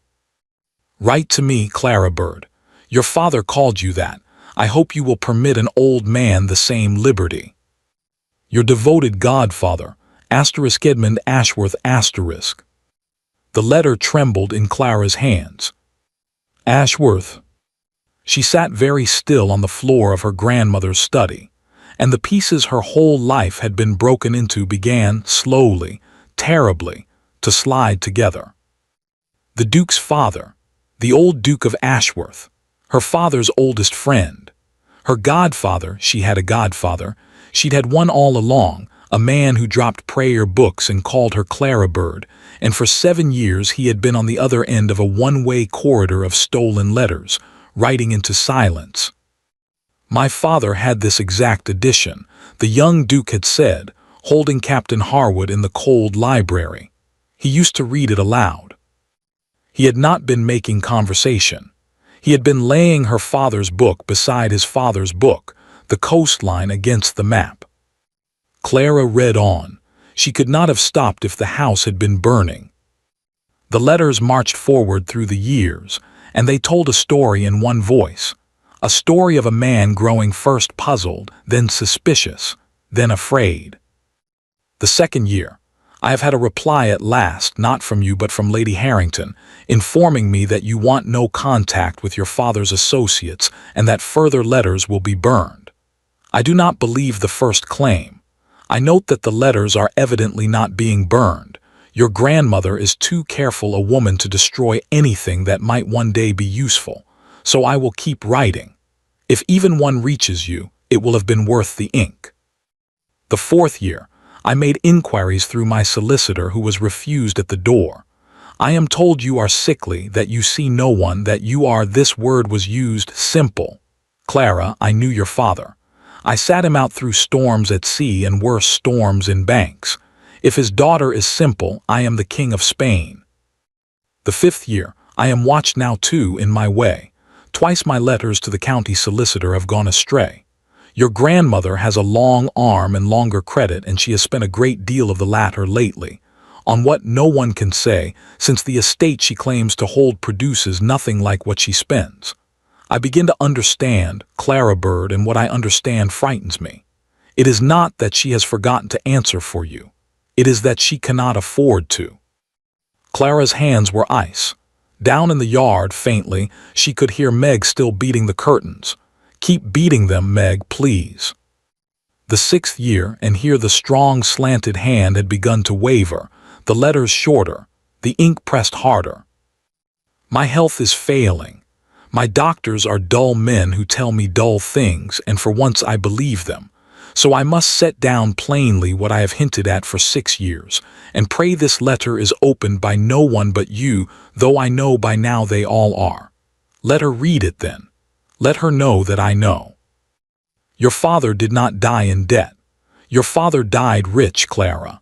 Write to me, Clara Bird. Your father called you that. I hope you will permit an old man the same liberty. Your devoted godfather, Edmund Ashworth. The letter trembled in Clara's hands. Ashworth. She sat very still on the floor of her grandmother's study, and the pieces her whole life had been broken into began, slowly, terribly, to slide together. The Duke's father, the old Duke of Ashworth, her father's oldest friend. Her godfather, she had a godfather, she'd had one all along, a man who dropped prayer books and called her Clara Bird, and for 7 years he had been on the other end of a one-way corridor of stolen letters, writing into silence. My father had this exact edition, the young Duke had said, holding Captain Harwood in the cold library. He used to read it aloud. He had not been making conversation. He had been laying her father's book beside his father's book, the coastline against the map. Clara read on. She could not have stopped if the house had been burning. The letters marched forward through the years, and they told a story in one voice, a story of a man growing first puzzled, then suspicious, then afraid. The 2nd year, I have had a reply at last, not from you but from Lady Harrington, informing me that you want no contact with your father's associates and that further letters will be burned. I do not believe the first claim. I note that the letters are evidently not being burned. Your grandmother is too careful a woman to destroy anything that might one day be useful, so I will keep writing. If even one reaches you, it will have been worth the ink. The 4th year, I made inquiries through my solicitor who was refused at the door. I am told you are sickly, that you see no one, that you are, this word was used, simple. Clara, I knew your father. I sat him out through storms at sea and worse storms in banks. If his daughter is simple, I am the King of Spain. The 5th year, I am watched now too in my way. Twice my letters to the county solicitor have gone astray. Your grandmother has a long arm and longer credit, and she has spent a great deal of the latter lately, on what no one can say, since the estate she claims to hold produces nothing like what she spends. I begin to understand, Clara Bird, and what I understand frightens me. It is not that she has forgotten to answer for you. It is that she cannot afford to. Clara's hands were ice. Down in the yard, faintly, she could hear Meg still beating the curtains. Keep beating them, Meg, please. The 6th year, and here the strong, slanted hand had begun to waver, the letters shorter, the ink pressed harder. My health is failing. My doctors are dull men who tell me dull things, and for once I believe them. So I must set down plainly what I have hinted at for 6 years, and pray this letter is opened by no one but you, though I know by now they all are. Let her read it then. Let her know that I know. Your father did not die in debt. Your father died rich, Clara.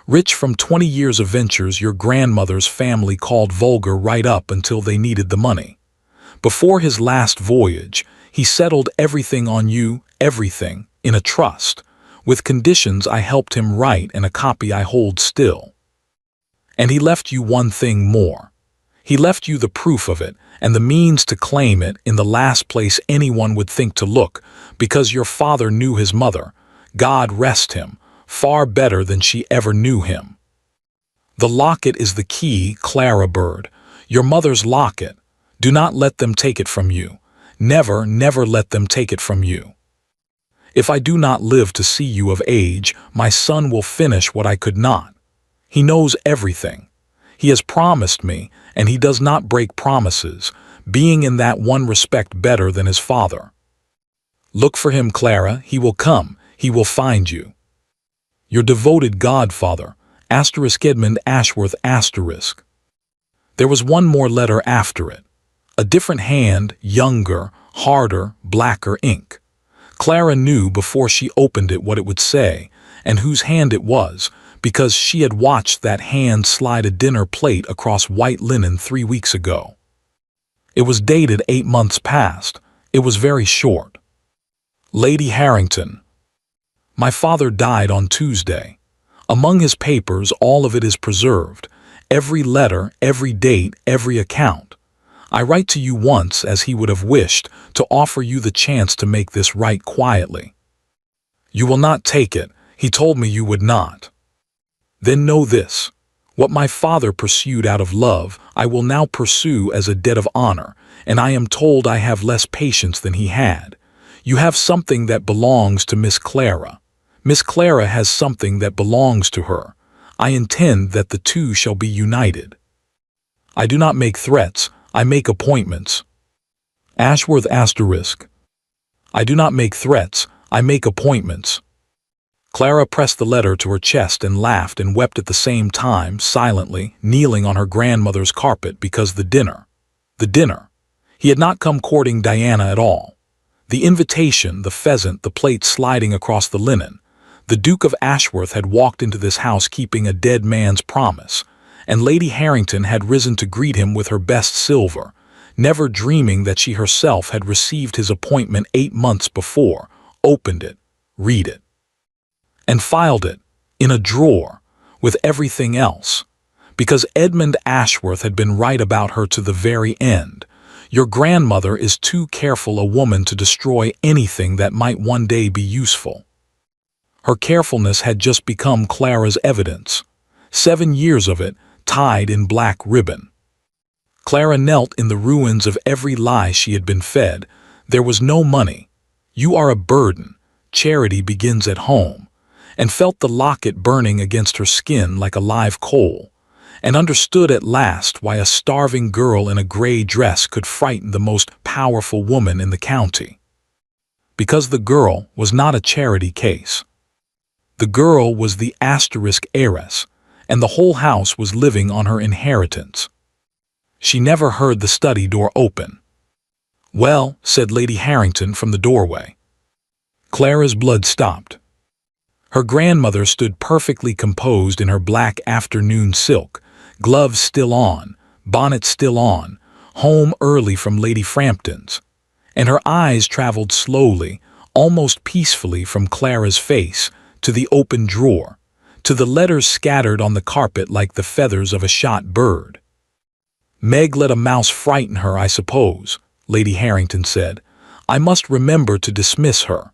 Rich from 20 years of ventures your grandmother's family called vulgar right up until they needed the money. Before his last voyage, he settled everything on you, everything, in a trust, with conditions I helped him write and a copy I hold still. And he left you one thing more. He left you the proof of it and the means to claim it in the last place anyone would think to look, because your father knew his mother, God rest him, far better than she ever knew him. The locket is the key, Clara Bird, your mother's locket. Do not let them take it from you. Never, never let them take it from you. If I do not live to see you of age, my son will finish what I could not. He knows everything. He has promised me, and he does not break promises, being in that one respect better than his father. Look for him, Clara. He will come. He will find you. Your devoted godfather, Edmund Ashworth. There was one more letter after it. A different hand, younger, harder, blacker ink. Clara knew before she opened it what it would say, and whose hand it was, because she had watched that hand slide a dinner plate across white linen 3 weeks ago. It was dated 8 months past. It was very short. Lady Harrington. My father died on Tuesday. Among his papers, all of it is preserved. Every letter, every date, every account. I write to you once, as he would have wished, to offer you the chance to make this right quietly. You will not take it. He told me you would not. Then know this. What my father pursued out of love, I will now pursue as a debt of honor, and I am told I have less patience than he had. You have something that belongs to Miss Clara. Miss Clara has something that belongs to her. I intend that the two shall be united. I do not make threats, I make appointments. Ashworth. I do not make threats, I make appointments. Clara pressed the letter to her chest and laughed and wept at the same time, silently, kneeling on her grandmother's carpet because the dinner. He had not come courting Diana at all. The invitation, the pheasant, the plate sliding across the linen. The Duke of Ashworth had walked into this house keeping a dead man's promise, and Lady Harrington had risen to greet him with her best silver, never dreaming that she herself had received his appointment 8 months before, opened it, read it, and filed it in a drawer with everything else, because Edmund Ashworth had been right about her to the very end. Your grandmother is too careful a woman to destroy anything that might one day be useful. Her carefulness had just become Clara's evidence. 7 years of it, tied in black ribbon. Clara knelt in the ruins of every lie she had been fed. There was no money. You are a burden. Charity begins at home. And felt the locket burning against her skin like a live coal, and understood at last why a starving girl in a gray dress could frighten the most powerful woman in the county. Because the girl was not a charity case. The girl was the heiress, and the whole house was living on her inheritance. She never heard the study door open. Well, said Lady Harrington from the doorway. Clara's blood stopped. Her grandmother stood perfectly composed in her black afternoon silk, gloves still on, bonnet still on, home early from Lady Frampton's, and her eyes traveled slowly, almost peacefully from Clara's face to the open drawer, to the letters scattered on the carpet like the feathers of a shot bird. Meg let a mouse frighten her, I suppose, Lady Harrington said. I must remember to dismiss her.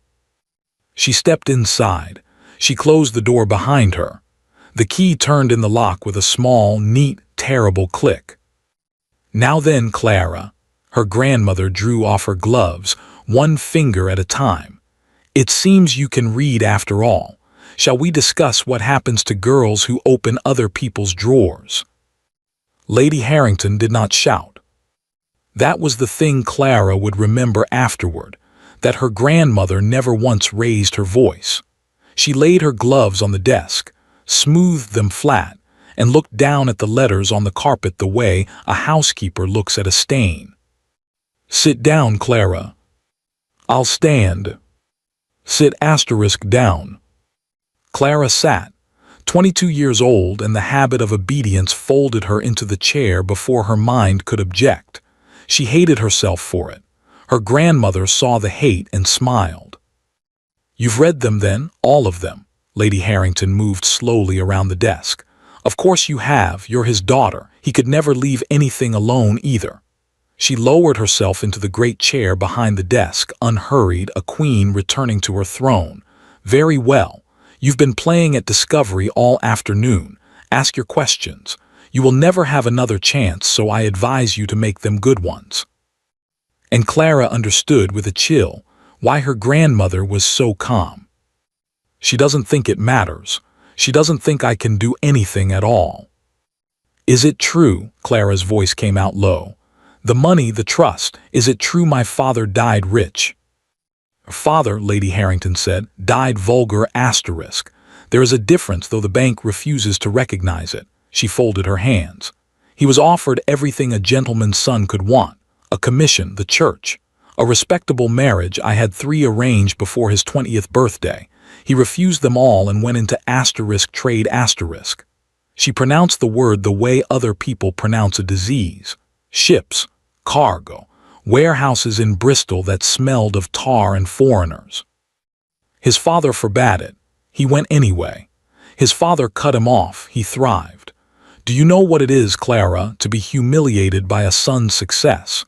She stepped inside. She closed the door behind her. The key turned in the lock with a small, neat, terrible click. Now then, Clara. Her grandmother drew off her gloves, one finger at a time. It seems you can read after all. Shall we discuss what happens to girls who open other people's drawers? Lady Harrington did not shout. That was the thing Clara would remember afterward, that her grandmother never once raised her voice. She laid her gloves on the desk, smoothed them flat, and looked down at the letters on the carpet the way a housekeeper looks at a stain. Sit down, Clara. I'll stand. Sit asterisk down. Clara sat. 22 years old, and the habit of obedience folded her into the chair before her mind could object. She hated herself for it. Her grandmother saw the hate and smiled. You've read them then, all of them. Lady Harrington moved slowly around the desk. Of course you have, you're his daughter. He could never leave anything alone either. She lowered herself into the great chair behind the desk, unhurried, a queen returning to her throne. Very well. You've been playing at discovery all afternoon. Ask your questions. You will never have another chance, so I advise you to make them good ones. And Clara understood with a chill why her grandmother was so calm. She doesn't think it matters. She doesn't think I can do anything at all. Is it true? Clara's voice came out low. The money, the trust, is it true my father died rich? Father, Lady Harrington said, died vulgar asterisk. There is a difference, though the bank refuses to recognize it. She folded her hands. He was offered everything a gentleman's son could want. A commission, the church. A respectable marriage. I had 3 arranged before his 20th birthday. He refused them all and went into asterisk trade asterisk. She pronounced the word the way other people pronounce a disease. Ships, cargo, warehouses in Bristol that smelled of tar and foreigners. His father forbade it. He went anyway. His father cut him off. He thrived. Do you know what it is, Clara, to be humiliated by a son's success?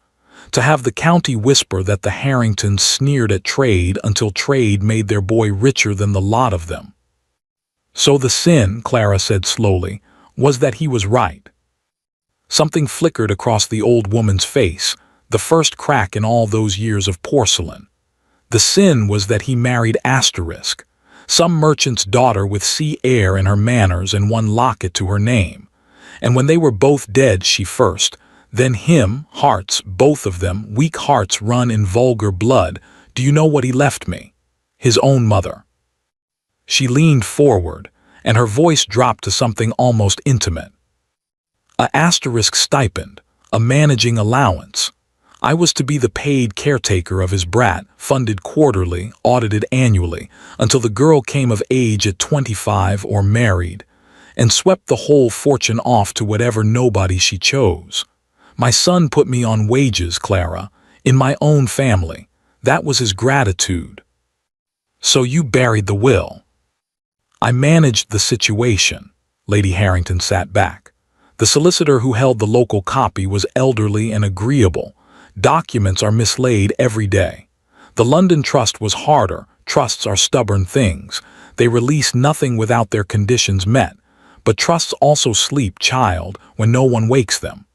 To have the county whisper that the Harringtons sneered at trade until trade made their boy richer than the lot of them. So the sin, Clara said slowly, was that he was right. Something flickered across the old woman's face, the first crack in all those years of porcelain. The sin was that he married asterisk, some merchant's daughter with sea air in her manners and one locket to her name. And when they were both dead, she first, then him, hearts, both of them, weak hearts run in vulgar blood. Do you know what he left me? His own mother. She leaned forward, and her voice dropped to something almost intimate. A asterisk stipend, a managing allowance. I was to be the paid caretaker of his brat, funded quarterly, audited annually, until the girl came of age at 25 or married, and swept the whole fortune off to whatever nobody she chose. My son put me on wages, Clara, in my own family. That was his gratitude. So you buried the will. I managed the situation. Lady Harrington sat back. The solicitor who held the local copy was elderly and agreeable. Documents are mislaid every day. The London Trust was harder. Trusts are stubborn things. They release nothing without their conditions met. But trusts also sleep, child, when no one wakes them.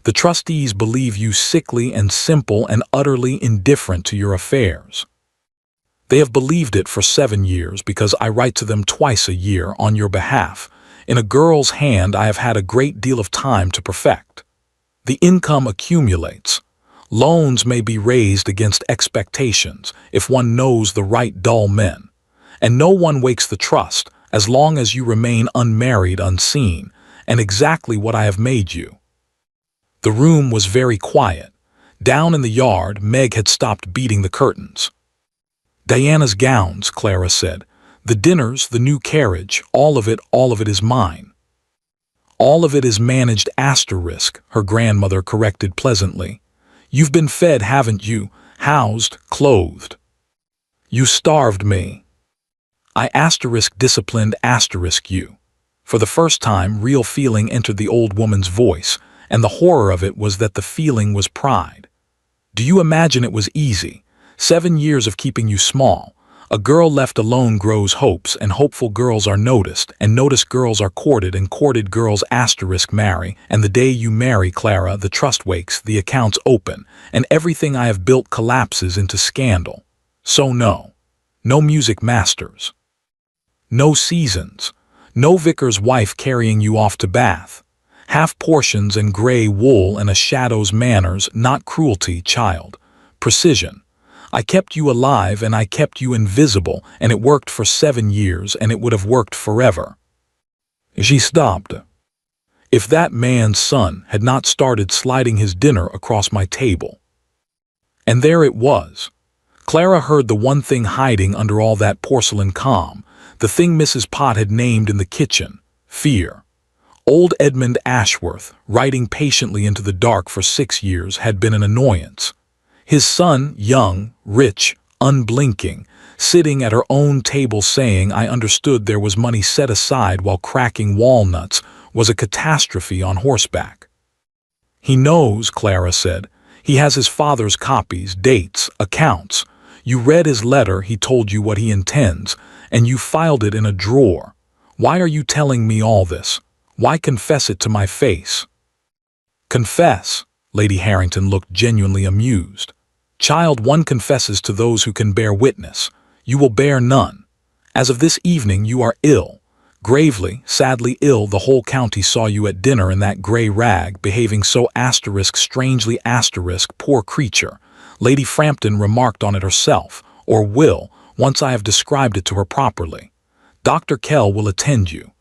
The trustees believe you sickly and simple and utterly indifferent to your affairs. They have believed it for 7 years because I write to them twice a year on your behalf. In a girl's hand I have had a great deal of time to perfect. The income accumulates. Loans may be raised against expectations if one knows the right dull men. And no one wakes the trust as long as you remain unmarried, unseen, and exactly what I have made you. The room was very quiet. Down in the yard, Meg had stopped beating the curtains. Diana's gowns, Clara said. The dinners, the new carriage, all of it is mine. All of it is managed asterisk, her grandmother corrected pleasantly. You've been fed, haven't you? Housed, clothed. You starved me. I asterisk disciplined asterisk you. For the first time, real feeling entered the old woman's voice, and the horror of it was that the feeling was pride. Do you imagine it was easy? 7 years of keeping you small. A girl left alone grows hopes, and hopeful girls are noticed, and noticed girls are courted, and courted girls asterisk marry, and the day you marry, Clara, the trust wakes, the accounts open, and everything I have built collapses into scandal. So no. No music masters. No seasons. No vicar's wife carrying you off to Bath. Half portions and grey wool and a shadow's manners, not cruelty, child. Precision. I kept you alive and I kept you invisible, and it worked for 7 years, and it would have worked forever. She stopped. If that man's son had not started sliding his dinner across my table. And there it was. Clara heard the one thing hiding under all that porcelain calm, the thing Mrs. Pott had named in the kitchen: fear. Old Edmund Ashworth, writing patiently into the dark for 6 years, had been an annoyance. His son, young, rich, unblinking, sitting at her own table saying I understood there was money set aside while cracking walnuts, was a catastrophe on horseback. He knows, Clara said. He has his father's copies, dates, accounts. You read his letter, he told you what he intends, and you filed it in a drawer. Why are you telling me all this? Why confess it to my face? Confess? Lady Harrington looked genuinely amused. Child, one confesses to those who can bear witness. You will bear none. As of this evening you are ill. Gravely, sadly ill. The whole county saw you at dinner in that grey rag, behaving so strangely poor creature. Lady Frampton remarked on it herself, or will, once I have described it to her properly. Dr. Kell will attend you.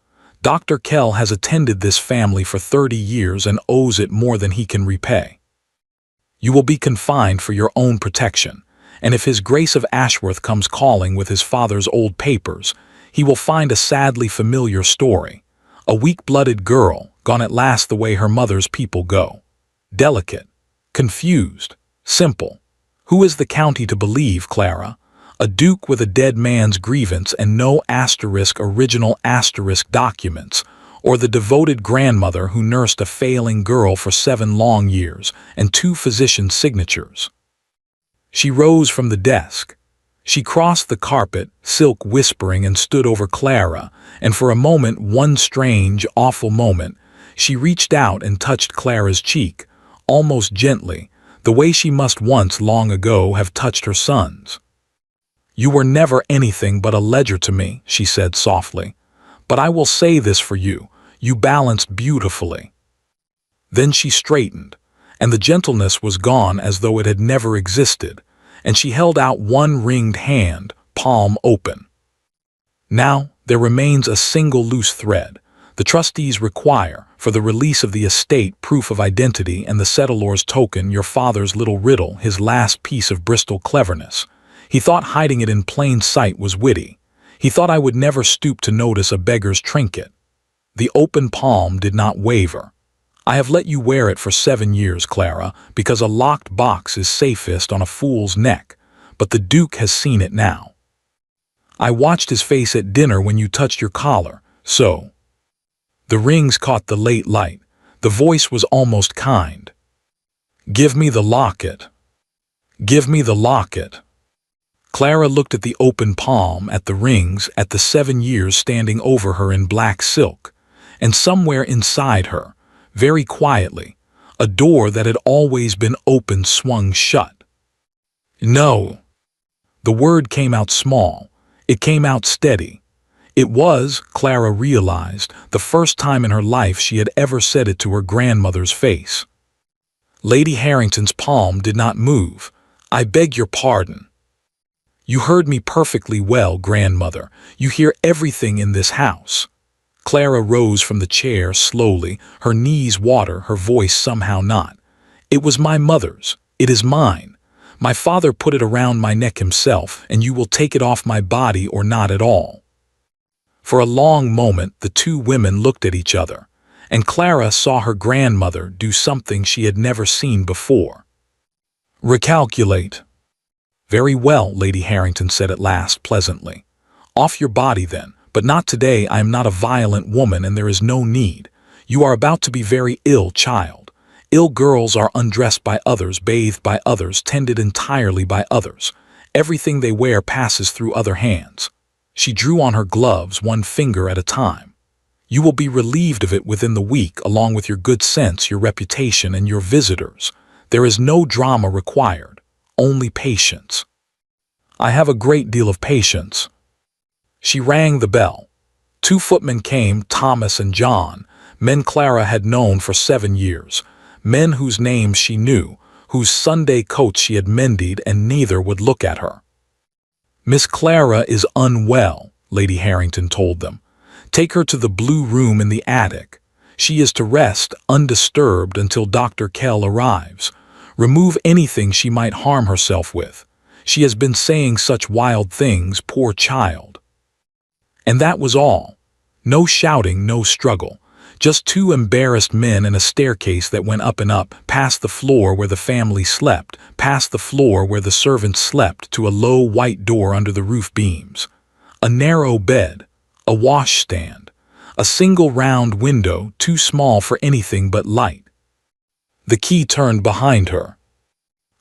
Dr. Kell has attended this family for 30 years and owes it more than he can repay. You will be confined for your own protection, and if His Grace of Ashworth comes calling with his father's old papers, he will find a sadly familiar story. A weak-blooded girl, gone at last the way her mother's people go. Delicate, confused, simple. Who is the county to believe, Clara? A duke with a dead man's grievance and no original documents, or the devoted grandmother who nursed a failing girl for 7 long years and 2 physicians' signatures? She rose from the desk. She crossed the carpet, silk whispering, and stood over Clara, and for a moment, one strange, awful moment, she reached out and touched Clara's cheek, almost gently, the way she must once long ago have touched her son's. You were never anything but a ledger to me, she said softly. But I will say this for you, you balanced beautifully. Then she straightened, and the gentleness was gone as though it had never existed, and she held out one ringed hand, palm open. Now there remains a single loose thread. The trustees require, for the release of the estate, proof of identity and the settlor's token, your father's little riddle, his last piece of Bristol cleverness. He thought hiding it in plain sight was witty. He thought I would never stoop to notice a beggar's trinket. The open palm did not waver. I have let you wear it for 7 years, Clara, because a locked box is safest on a fool's neck, but the Duke has seen it now. I watched his face at dinner when you touched your collar, so. The rings caught the late light. The voice was almost kind. Give me the locket. Give me the locket. Clara looked at the open palm, at the rings, at the 7 years standing over her in black silk, and somewhere inside her, very quietly, a door that had always been open swung shut. No. The word came out small. It came out steady. It was, Clara realized, the first time in her life she had ever said it to her grandmother's face. Lady Harrington's palm did not move. I beg your pardon. You heard me perfectly well, grandmother. You hear everything in this house. Clara rose from the chair slowly, her knees water, her voice somehow not. It was my mother's. It is mine. My father put it around my neck himself, and you will take it off my body or not at all. For a long moment the two women looked at each other, and Clara saw her grandmother do something she had never seen before. Recalculate. Very well, Lady Harrington said at last pleasantly. Off your body then, but not today. I am not a violent woman and there is no need. You are about to be very ill, child. Ill girls are undressed by others, bathed by others, tended entirely by others. Everything they wear passes through other hands. She drew on her gloves, one finger at a time. You will be relieved of it within the week, along with your good sense, your reputation, and your visitors. There is no drama required, only patience. I have a great deal of patience. She rang the bell. 2 footmen came, Thomas and John, men Clara had known for 7 years, men whose names she knew, whose Sunday coats she had mended, and neither would look at her. Miss Clara is unwell, Lady Harrington told them. Take her to the blue room in the attic. She is to rest undisturbed until Dr. Kell arrives. Remove anything she might harm herself with. She has been saying such wild things, poor child. And that was all. No shouting, no struggle. Just two embarrassed men and a staircase that went up and up, past the floor where the family slept, past the floor where the servants slept, to a low white door under the roof beams. A narrow bed, a washstand, a single round window too small for anything but light. The key turned behind her.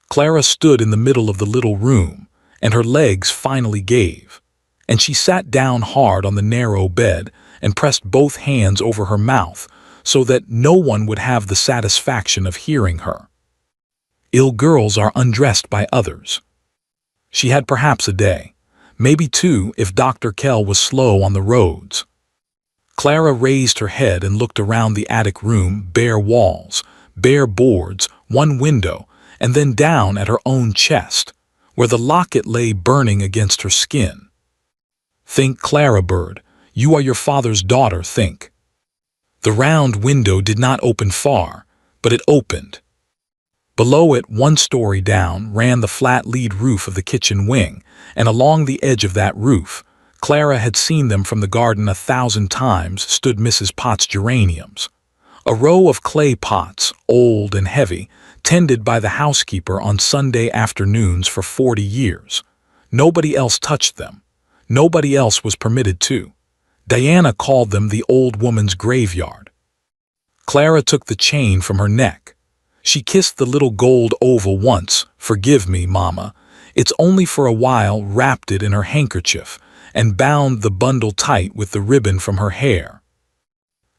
Clara stood in the middle of the little room, and her legs finally gave, and she sat down hard on the narrow bed and pressed both hands over her mouth so that no one would have the satisfaction of hearing her. Ill girls are undressed by others. She had perhaps a day, maybe two if Dr. Kell was slow on the roads. Clara raised her head and looked around the attic room, bare walls, bare boards, one window, and then down at her own chest, where the locket lay burning against her skin. Think, Clara Bird, you are your father's daughter, think. The round window did not open far, but it opened. Below it, one story down, ran the flat lead roof of the kitchen wing, and along the edge of that roof, Clara had seen them from the garden 1,000 times, stood Mrs. Potts' geraniums. A row of clay pots, old and heavy, tended by the housekeeper on Sunday afternoons for 40 years. Nobody else touched them. Nobody else was permitted to. Diana called them the old woman's graveyard. Clara took the chain from her neck. She kissed the little gold oval once, "Forgive me, Mama. It's only for a while," wrapped it in her handkerchief, and bound the bundle tight with the ribbon from her hair.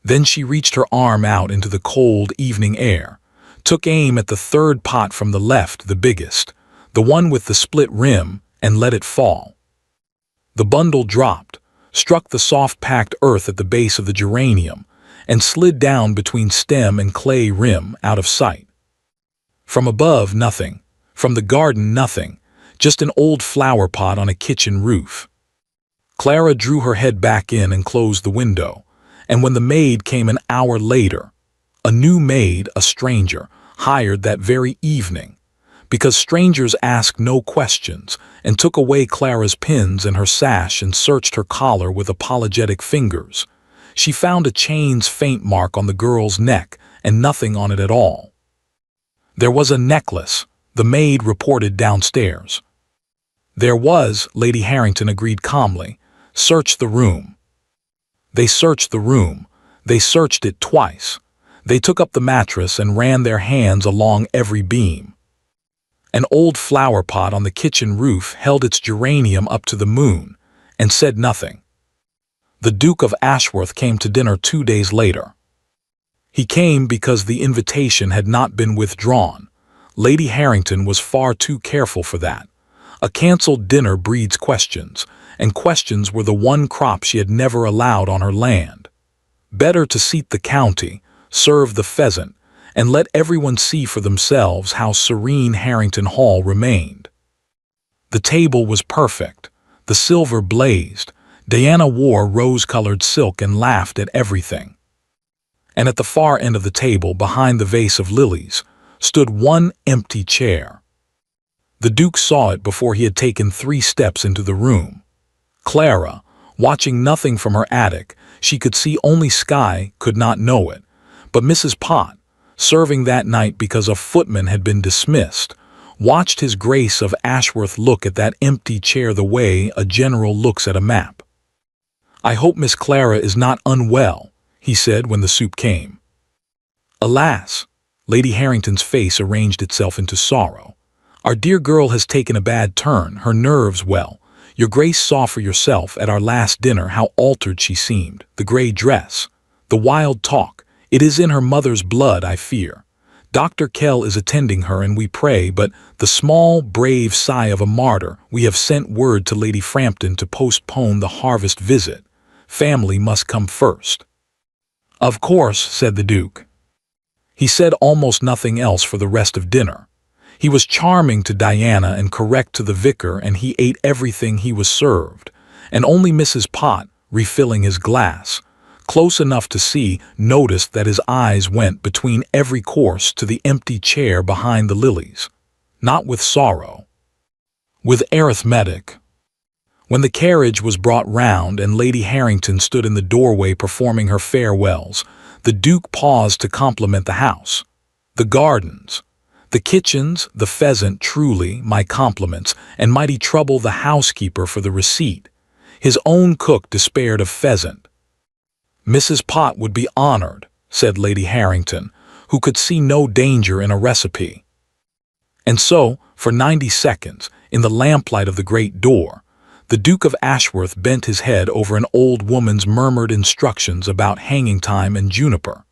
Then she reached her arm out into the cold evening air, took aim at the third pot from the left, the biggest, the one with the split rim, and let it fall. The bundle dropped, struck the soft-packed earth at the base of the geranium, and slid down between stem and clay rim out of sight. From above, nothing. From the garden, nothing. Just an old flower pot on a kitchen roof. Clara drew her head back in and closed the window, and when the maid came an hour later, a new maid, a stranger, hired that very evening, because strangers asked no questions, and took away Clara's pins and her sash and searched her collar with apologetic fingers, she found a chain's faint mark on the girl's neck and nothing on it at all. There was a necklace, the maid reported downstairs. There was, Lady Harrington agreed calmly. Search the room. They searched the room. They searched it twice. They took up the mattress and ran their hands along every beam. An old flower pot on the kitchen roof held its geranium up to the moon and said nothing. The Duke of Ashworth came to dinner 2 days later. He came because the invitation had not been withdrawn. Lady Harrington was far too careful for that. A cancelled dinner breeds questions, and questions were the one crop she had never allowed on her land. Better to seat the county, serve the pheasant, and let everyone see for themselves how serene Harrington Hall remained. The table was perfect. The silver blazed. Diana wore rose-colored silk and laughed at everything. And at the far end of the table, behind the vase of lilies, stood one empty chair. The Duke saw it before he had taken 3 steps into the room. Clara, watching nothing from her attic, she could see only sky, could not know it. But Mrs. Pott, serving that night because a footman had been dismissed, watched His Grace of Ashworth look at that empty chair the way a general looks at a map. "I hope Miss Clara is not unwell," he said when the soup came. "Alas," Lady Harrington's face arranged itself into sorrow. "Our dear girl has taken a bad turn, her nerves, well. Your Grace saw for yourself at our last dinner how altered she seemed, the grey dress, the wild talk. It is in her mother's blood, I fear. Dr. Kell is attending her and we pray, but the small, brave sigh of a martyr, we have sent word to Lady Frampton to postpone the harvest visit. Family must come first." "Of course," said the Duke. He said almost nothing else for the rest of dinner. He was charming to Diana and correct to the vicar, and he ate everything he was served, and only Mrs. Pott, refilling his glass, close enough to see, noticed that his eyes went between every course to the empty chair behind the lilies. Not with sorrow. With arithmetic. When the carriage was brought round and Lady Harrington stood in the doorway performing her farewells, the Duke paused to compliment the house. The gardens, the kitchens, the pheasant, truly, my compliments, and might he trouble the housekeeper for the receipt. His own cook despaired of pheasant. Mrs. Pott would be honored, said Lady Harrington, who could see no danger in a recipe. And so, for 90 seconds, in the lamplight of the great door, the Duke of Ashworth bent his head over an old woman's murmured instructions about hanging time and juniper.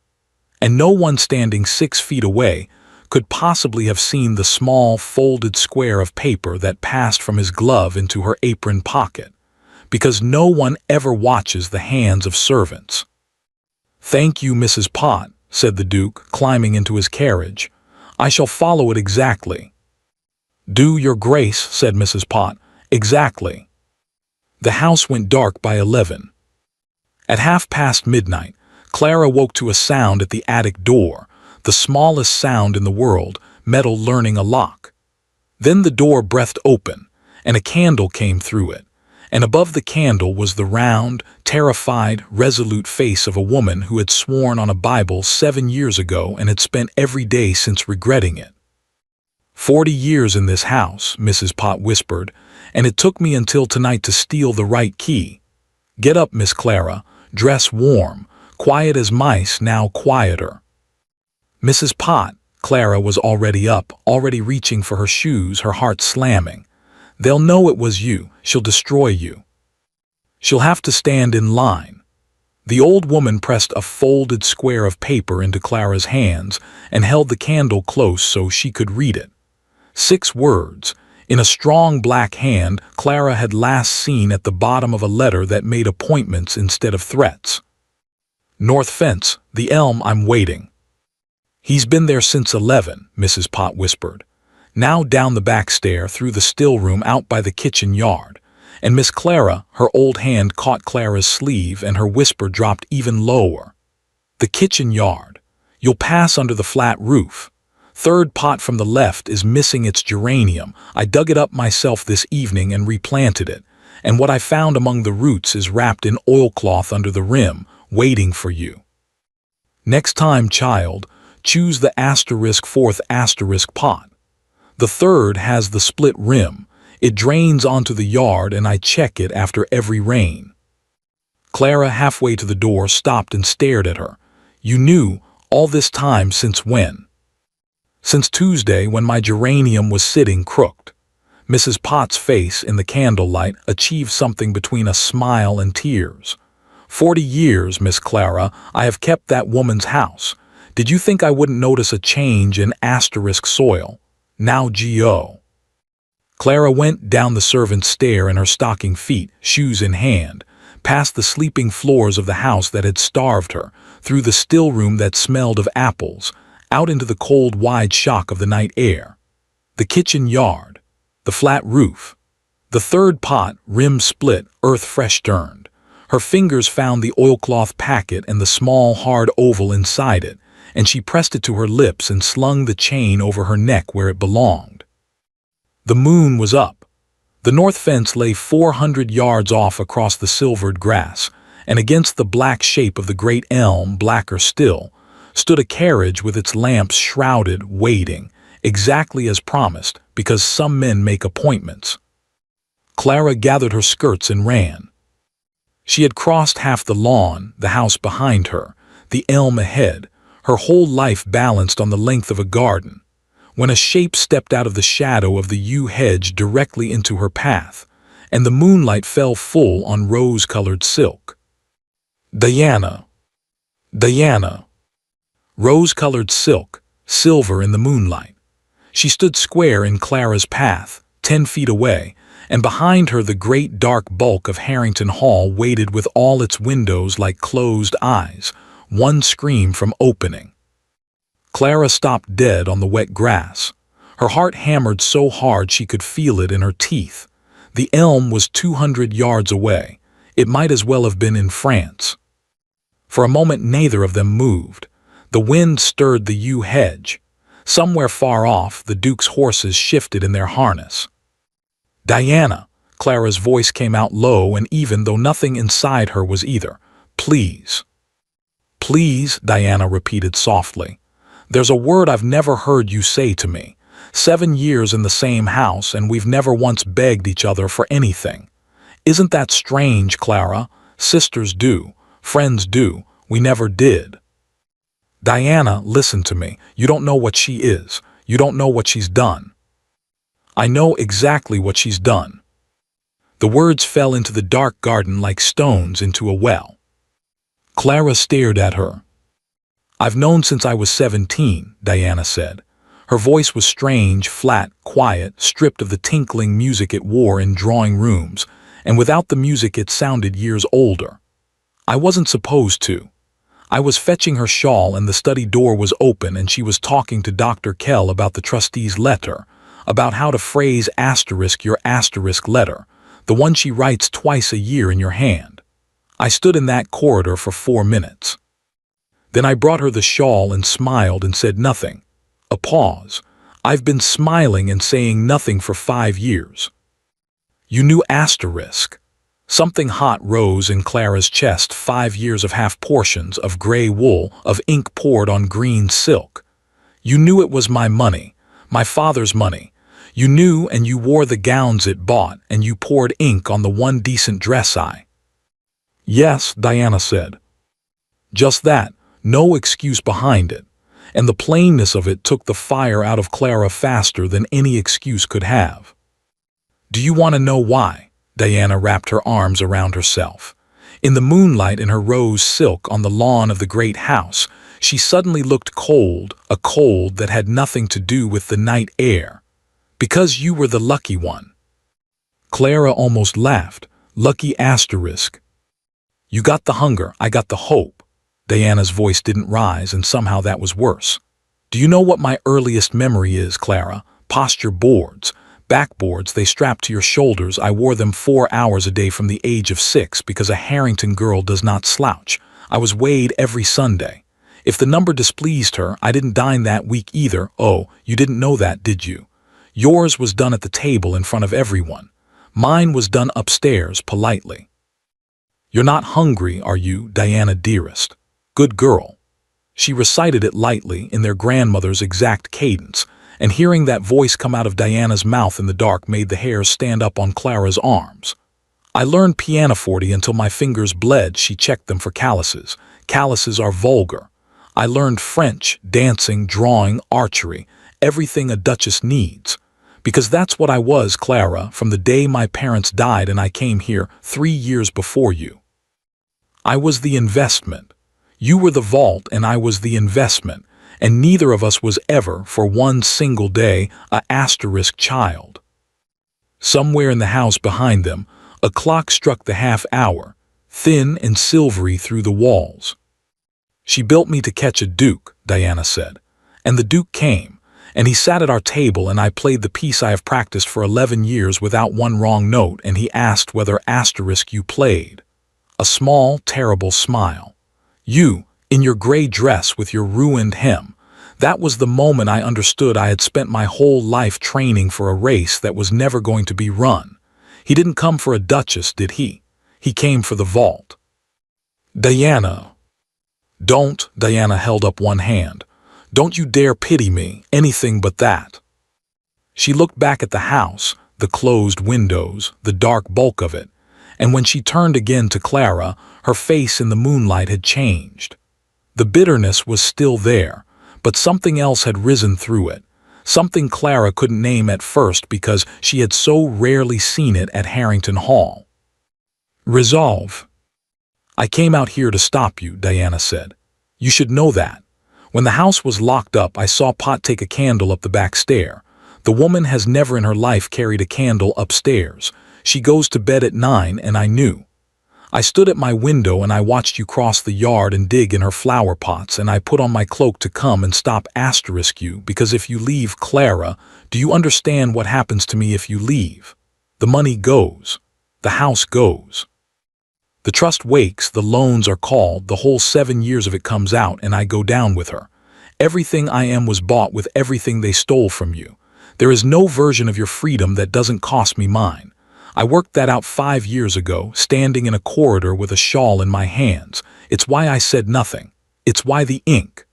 And no one standing 6 feet away could possibly have seen the small, folded square of paper that passed from his glove into her apron pocket, because no one ever watches the hands of servants. "Thank you, Mrs. Pott," said the Duke, climbing into his carriage. "I shall follow it exactly." "Do, your Grace," said Mrs. Pott. "Exactly." The house went dark by 11. At midnight, Clara woke to a sound at the attic door, the smallest sound in the world, metal learning a lock. Then the door breathed open, and a candle came through it, and above the candle was the round, terrified, resolute face of a woman who had sworn on a Bible 7 years ago and had spent every day since regretting it. 40 years in this house," Mrs. Pott whispered, "and it took me until tonight to steal the right key. Get up, Miss Clara, dress warm, quiet as mice, now quieter." "Mrs. Pott," Clara was already up, already reaching for her shoes, her heart slamming. "They'll know it was you, she'll destroy you. She'll have to stand in line." The old woman pressed a folded square of paper into Clara's hands and held the candle close so she could read it. 6 words, in a strong black hand Clara had last seen at the bottom of a letter that made appointments instead of threats. "North fence, the elm, I'm waiting." "He's been there since 11, Mrs. Pott whispered. Now down the back stair, through the still room, out by the kitchen yard. And Miss Clara, her old hand caught Clara's sleeve and her whisper dropped even lower. "The kitchen yard. You'll pass under the flat roof. 3rd pot from the left is missing its geranium. I dug it up myself this evening and replanted it, and what I found among the roots is wrapped in oilcloth under the rim, waiting for you. Next time, child, choose the *4th* pot. The 3rd has the split rim. It drains onto the yard and I check it after every rain." Clara, halfway to the door, stopped and stared at her. "You knew all this time since when?" "Since Tuesday, when my geranium was sitting crooked." Mrs. Pott's face in the candlelight achieved something between a smile and tears. 40 years, Miss Clara, I have kept that woman's house. Did you think I wouldn't notice a change in soil? Now G.O. Clara went down the servant's stair in her stocking feet, shoes in hand, past the sleeping floors of the house that had starved her, through the still room that smelled of apples, out into the cold, wide shock of the night air. The kitchen yard, the flat roof, the 3rd pot, rim split, earth fresh turned. Her fingers found the oilcloth packet and the small, hard oval inside it, and she pressed it to her lips and slung the chain over her neck where it belonged. The moon was up. The north fence lay 400 yards off across the silvered grass, and against the black shape of the great elm, blacker still, stood a carriage with its lamps shrouded, waiting, exactly as promised, because some men make appointments. Clara gathered her skirts and ran. She had crossed half the lawn, the house behind her, the elm ahead, her whole life balanced on the length of a garden, when a shape stepped out of the shadow of the yew hedge directly into her path, and the moonlight fell full on rose-colored silk. Diana. Diana. Rose-colored silk, silver in the moonlight. She stood square in Clara's path, 10 feet away, and behind her the great dark bulk of Harrington Hall waited with all its windows like closed eyes, one scream from opening. Clara stopped dead on the wet grass. Her heart hammered so hard she could feel it in her teeth. The elm was 200 yards away. It might as well have been in France. For a moment neither of them moved. The wind stirred the yew hedge. Somewhere far off, the Duke's horses shifted in their harness. "Diana," Clara's voice came out low and even, though nothing inside her was either. "Please." "Please," Diana repeated softly. "There's a word I've never heard you say to me. 7 years in the same house, and we've never once begged each other for anything. Isn't that strange, Clara? Sisters do. Friends do. We never did." "Diana, listen to me. You don't know what she is. You don't know what she's done." "I know exactly what she's done." The words fell into the dark garden like stones into a well. Clara stared at her. "I've known since I was 17, Diana said. Her voice was strange, flat, quiet, stripped of the tinkling music it wore in drawing rooms, and without the music it sounded years older. "I wasn't supposed to. I was fetching her shawl and the study door was open and she was talking to Dr. Kell about the trustee's letter, about how to phrase your asterisk letter, the one she writes twice a year in your hand. I stood in that corridor for 4 minutes. Then I brought her the shawl and smiled and said nothing. A pause. I've been smiling and saying nothing for 5 years. You knew asterisk. Something hot rose in Clara's chest. 5 years of half portions, of gray wool, of ink poured on green silk. You knew it was my money, my father's money. You knew, and you wore the gowns it bought, and you poured ink on the one decent dress I. Yes, Diana said. Just that, no excuse behind it. And the plainness of it took the fire out of Clara faster than any excuse could have. Do you want to know why? Diana wrapped her arms around herself. In the moonlight in her rose silk on the lawn of the great house, she suddenly looked cold, a cold that had nothing to do with the night air. Because you were the lucky one. Clara almost laughed. Lucky asterisk. You got the hunger, I got the hope. Diana's voice didn't rise, and somehow that was worse. Do you know what my earliest memory is, Clara? Posture boards. Backboards they strapped to your shoulders. I wore them 4 hours a day from the age of 6 because a Harrington girl does not slouch. I was weighed every Sunday. If the number displeased her, I didn't dine that week either. Oh, you didn't know that, did you? Yours was done at the table in front of everyone. Mine was done upstairs, politely. You're not hungry, are you, Diana dearest? Good girl. She recited it lightly in their grandmother's exact cadence, and hearing that voice come out of Diana's mouth in the dark made the hairs stand up on Clara's arms. I learned pianoforte until my fingers bled. She checked them for calluses. Calluses are vulgar. I learned French, dancing, drawing, archery, everything a duchess needs. Because that's what I was, Clara, from the day my parents died and I came here 3 years before you. I was the investment. You were the vault and I was the investment, and neither of us was ever, for one single day, a asterisk child. Somewhere in the house behind them, a clock struck the half hour, thin and silvery through the walls. She built me to catch a duke, Diana said, and the duke came, and he sat at our table and I played the piece I have practiced for 11 years without one wrong note, and he asked whether asterisk you played. A small, terrible smile. You, in your gray dress with your ruined hem. That was the moment I understood I had spent my whole life training for a race that was never going to be run. He didn't come for a duchess, did he? He came for the vault. Diana. Don't, Diana held up one hand. Don't you dare pity me, anything but that. She looked back at the house, the closed windows, the dark bulk of it, and when she turned again to Clara, her face in the moonlight had changed. The bitterness was still there, but something else had risen through it, something Clara couldn't name at first because she had so rarely seen it at Harrington Hall. Resolve. I came out here to stop you, Diana said. You should know that. When the house was locked up, I saw Pot take a candle up the back stair. The woman has never in her life carried a candle upstairs. She goes to bed at 9, and I knew. I stood at my window and I watched you cross the yard and dig in her flower pots, and I put on my cloak to come and stop asterisk you, because if you leave, Clara, do you understand what happens to me if you leave? The money goes. The house goes. The trust wakes, the loans are called, the whole 7 years of it comes out, and I go down with her. Everything I am was bought with everything they stole from you. There is no version of your freedom that doesn't cost me mine. I worked that out 5 years ago, standing in a corridor with a shawl in my hands. It's why I said nothing. It's why the ink.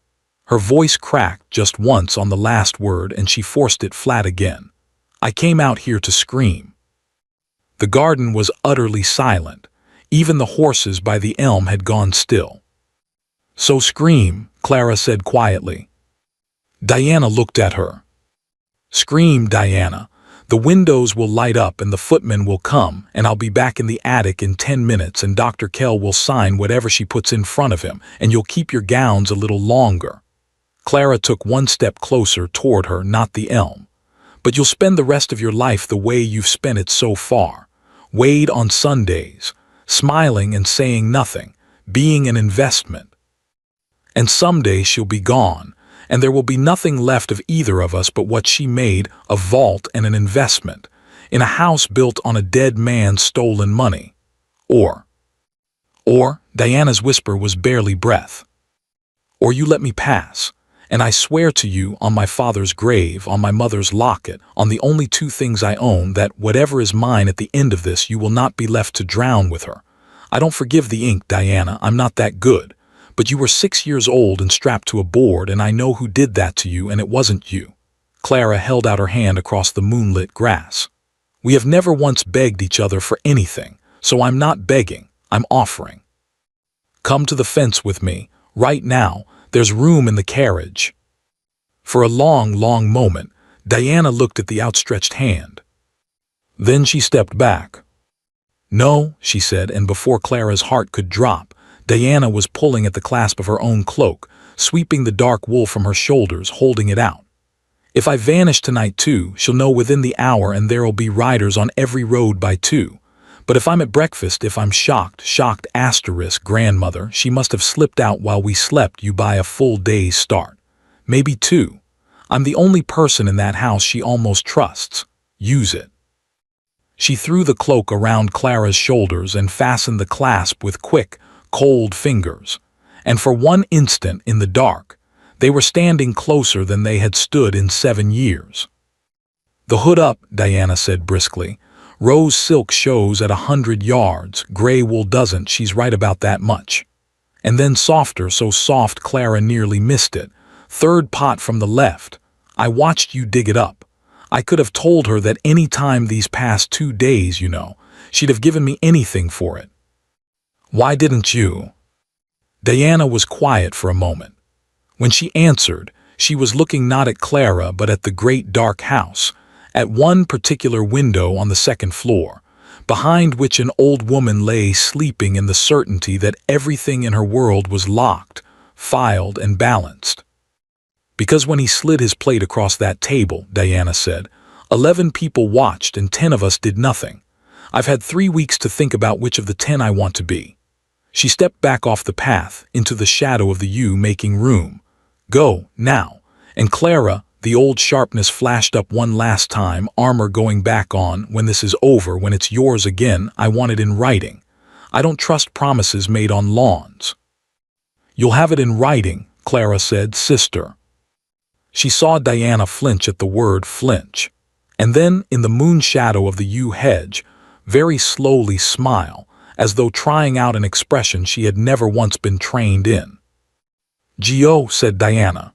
Her voice cracked just once on the last word, and she forced it flat again. I came out here to scream. The garden was utterly silent. Even the horses by the elm had gone still. So scream, Clara said quietly. Diana looked at her. Scream, Diana. The windows will light up and the footmen will come, and I'll be back in the attic in 10 minutes, and Dr. Kell will sign whatever she puts in front of him, and you'll keep your gowns a little longer. Clara took one step closer toward her, not the elm. But you'll spend the rest of your life the way you've spent it so far. Weighed on Sundays, smiling and saying nothing, being an investment. And someday she'll be gone, and there will be nothing left of either of us but what she made, a vault and an investment, in a house built on a dead man's stolen money. Or, Diana's whisper was barely breath. Or you let me pass, and I swear to you on my father's grave, on my mother's locket, on the only 2 things I own, that whatever is mine at the end of this, you will not be left to drown with her. I don't forgive the ink, Diana, I'm not that good. But you were 6 years old and strapped to a board, and I know who did that to you, and it wasn't you. Clara held out her hand across the moonlit grass. We have never once begged each other for anything, so I'm not begging, I'm offering. Come to the fence with me, right now, there's room in the carriage. For a long, long moment, Diana looked at the outstretched hand. Then she stepped back. No, she said, and before Clara's heart could drop, Diana was pulling at the clasp of her own cloak, sweeping the dark wool from her shoulders, holding it out. If I vanish tonight too, she'll know within the hour, and there'll be riders on every road by 2. But if I'm at breakfast, if I'm shocked, grandmother, she must have slipped out while we slept you by a full day's start. Maybe 2. I'm the only person in that house she almost trusts. Use it. She threw the cloak around Clara's shoulders and fastened the clasp with quick, cold fingers, and for one instant in the dark, they were standing closer than they had stood in 7 years. The hood up, Diana said briskly. Rose silk shows at 100 yards, gray wool doesn't, she's right about that much. And then softer, so soft Clara nearly missed it. 3rd pot from the left. I watched you dig it up. I could have told her that any time these past 2 days, she'd have given me anything for it. Why didn't you? Diana was quiet for a moment. When she answered, she was looking not at Clara but at the great dark house, at one particular window on the 2nd floor, behind which an old woman lay sleeping in the certainty that everything in her world was locked, filed, and balanced. Because when he slid his plate across that table, Diana said, 11 people watched and 10 of us did nothing. I've had 3 weeks to think about which of the 10 I want to be. She stepped back off the path, into the shadow of the yew, making room. Go, now. And Clara, the old sharpness flashed up one last time, armor going back on. When this is over, when it's yours again, I want it in writing. I don't trust promises made on lawns. You'll have it in writing, Clara said, sister. She saw Diana flinch at the word flinch, and then, in the moon shadow of the yew hedge, very slowly smile, as though trying out an expression she had never once been trained in. Gio, said Diana.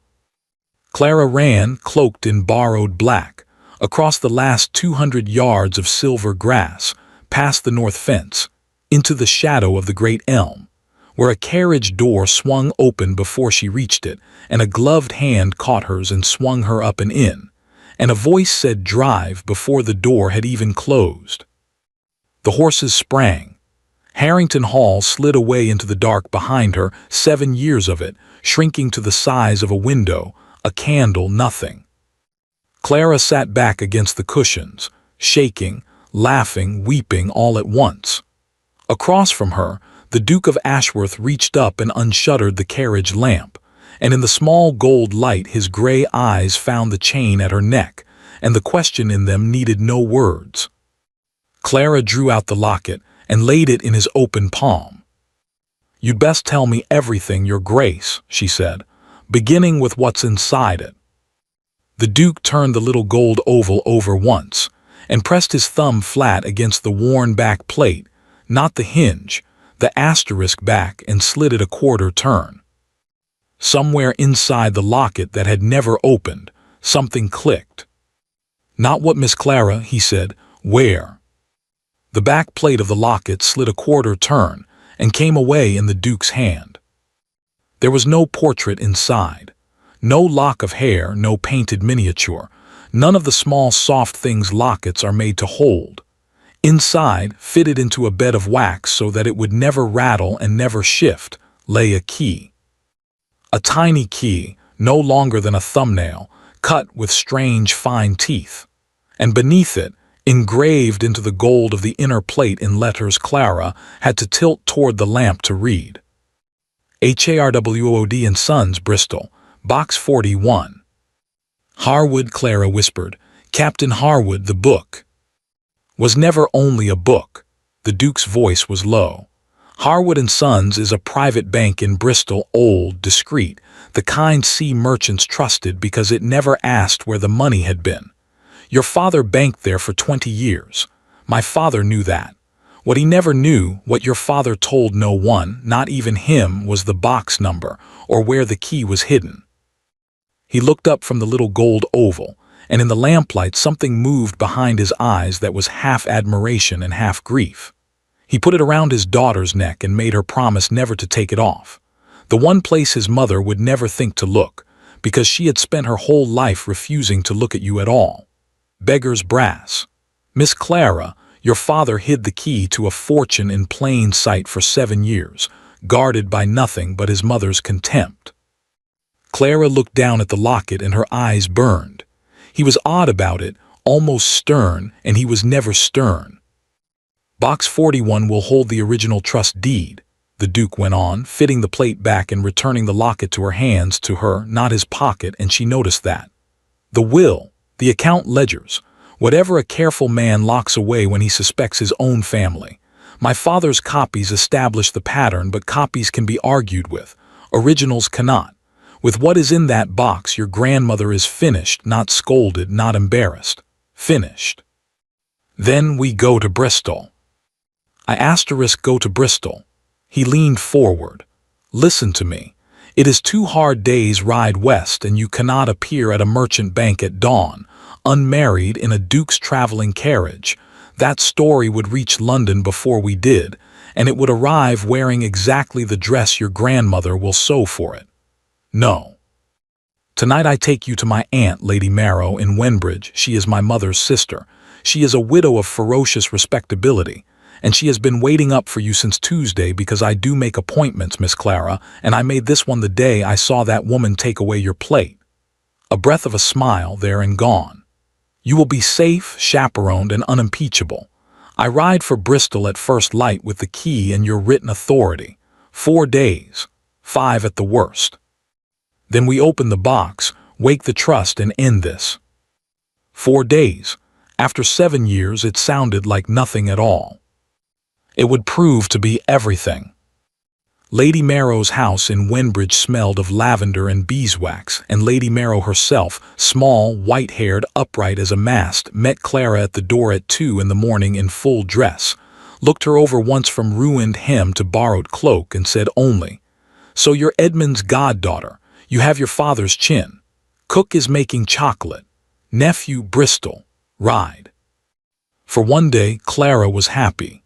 Clara ran, cloaked in borrowed black, across the last 200 yards of silver grass, past the north fence, into the shadow of the great elm, where a carriage door swung open before she reached it, and a gloved hand caught hers and swung her up and in, and a voice said drive before the door had even closed. The horses sprang. Harrington Hall slid away into the dark behind her, 7 years of it, shrinking to the size of a window, a candle, nothing. Clara sat back against the cushions, shaking, laughing, weeping all at once. Across from her, the Duke of Ashworth reached up and unshuttered the carriage lamp, and in the small gold light his gray eyes found the chain at her neck, and the question in them needed no words. Clara drew out the locket, and laid it in his open palm. "You'd best tell me everything, Your Grace," she said, "beginning with what's inside it." The Duke turned the little gold oval over once, and pressed his thumb flat against the worn back plate, not the hinge, the asterisk back, and slid it a quarter turn. Somewhere inside the locket that had never opened, something clicked. "Not what, Miss Clara?" he said. "Where?" The back plate of the locket slid a quarter turn and came away in the Duke's hand. There was no portrait inside, no lock of hair, no painted miniature, none of the small soft things lockets are made to hold. Inside, fitted into a bed of wax so that it would never rattle and never shift, lay a key. A tiny key, no longer than a thumbnail, cut with strange fine teeth. And beneath it, engraved into the gold of the inner plate in letters Clara had to tilt toward the lamp to read. Harwood and Sons, Bristol, Box 41. Harwood, Clara whispered. "Captain Harwood, the book was never only a book." The Duke's voice was low. "Harwood and Sons is a private bank in Bristol, old, discreet, the kind sea merchants trusted because it never asked where the money had been. Your father banked there for 20 years. My father knew that. What he never knew, what your father told no one, not even him, was the box number, or where the key was hidden." He looked up from the little gold oval, and in the lamplight something moved behind his eyes that was half admiration and half grief. He put it around his daughter's neck and made her promise never to take it off. The one place his mother would never think to look, because she had spent her whole life refusing to look at you at all. Beggar's brass. "Miss Clara, your father hid the key to a fortune in plain sight for 7 years, guarded by nothing but his mother's contempt." Clara looked down at the locket and her eyes burned. He was odd about it, almost stern, and he was never stern. "Box 41 will hold the original trust deed," the Duke went on, fitting the plate back and returning the locket to her hands, to her, not his pocket, and she noticed that. "The will, the account ledgers, whatever a careful man locks away when he suspects his own family. My father's copies establish the pattern, but copies can be argued with. Originals cannot. With what is in that box, your grandmother is finished, not scolded, not embarrassed. Finished. Then we go to Bristol." "I go to Bristol." He leaned forward. "Listen to me. It is 2 hard days' ride west, and you cannot appear at a merchant bank at dawn, unmarried, in a Duke's traveling carriage. That story would reach London before we did, and it would arrive wearing exactly the dress your grandmother will sew for it. No. Tonight I take you to my aunt, Lady Marrow, in Wenbridge. She is my mother's sister. She is a widow of ferocious respectability, and she has been waiting up for you since Tuesday, because I do make appointments, Miss Clara, and I made this one the day I saw that woman take away your plate." A breath of a smile there and gone. "You will be safe, chaperoned, and unimpeachable. I ride for Bristol at first light with the key and your written authority. 4 days, 5 at the worst. Then we open the box, wake the trust, and end this." 4 days. After 7 years, it sounded like nothing at all. It would prove to be everything. Lady Marrow's house in Wenbridge smelled of lavender and beeswax, and Lady Marrow herself, small, white-haired, upright as a mast, met Clara at the door at 2 in the morning in full dress, looked her over once from ruined hem to borrowed cloak, and said only, "So you're Edmund's goddaughter. You have your father's chin. Cook is making chocolate. Nephew, Bristol. Ride." For one day, Clara was happy.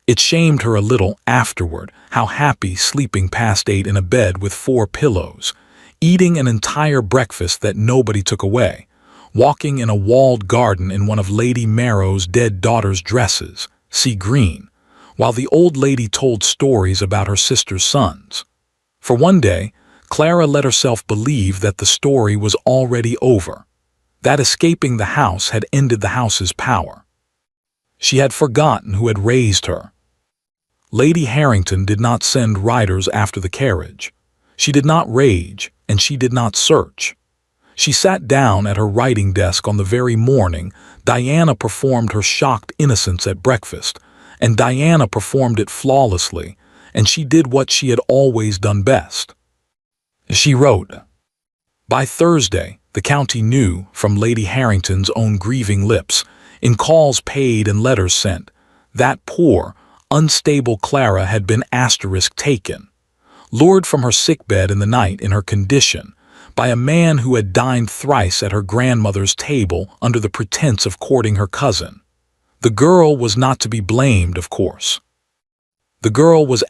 It shamed her a little afterward, how happy, sleeping past 8 in a bed with 4 pillows, eating an entire breakfast that nobody took away, walking in a walled garden in one of Lady Marrow's dead daughter's dresses, sea green, while the old lady told stories about her sister's sons. For one day, Clara let herself believe that the story was already over, that escaping the house had ended the house's power. She had forgotten who had raised her. Lady Harrington did not send riders after the carriage. She did not rage, and she did not search. She sat down at her writing desk on the very morning Diana performed her shocked innocence at breakfast, and Diana performed it flawlessly, and she did what she had always done best. She wrote. By Thursday, the county knew, from Lady Harrington's own grieving lips, in calls paid and letters sent, that poor, unstable Clara had been taken, lured from her sickbed in the night in her condition, by a man who had dined thrice at her grandmother's table under the pretense of courting her cousin. The girl was not to be blamed, of course. The girl was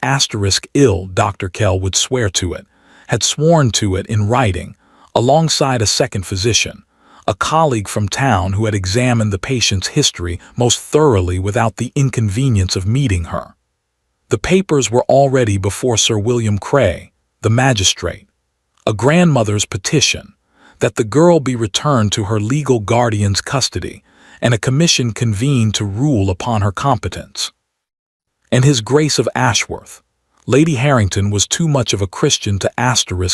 ill, Dr. Kell would swear to it, had sworn to it in writing, alongside a second physician, a colleague from town who had examined the patient's history most thoroughly without the inconvenience of meeting her. The papers were already before Sir William Cray, the magistrate. A grandmother's petition, that the girl be returned to her legal guardian's custody, and a commission convened to rule upon her competence. And His Grace of Ashworth, Lady Harrington was too much of a Christian to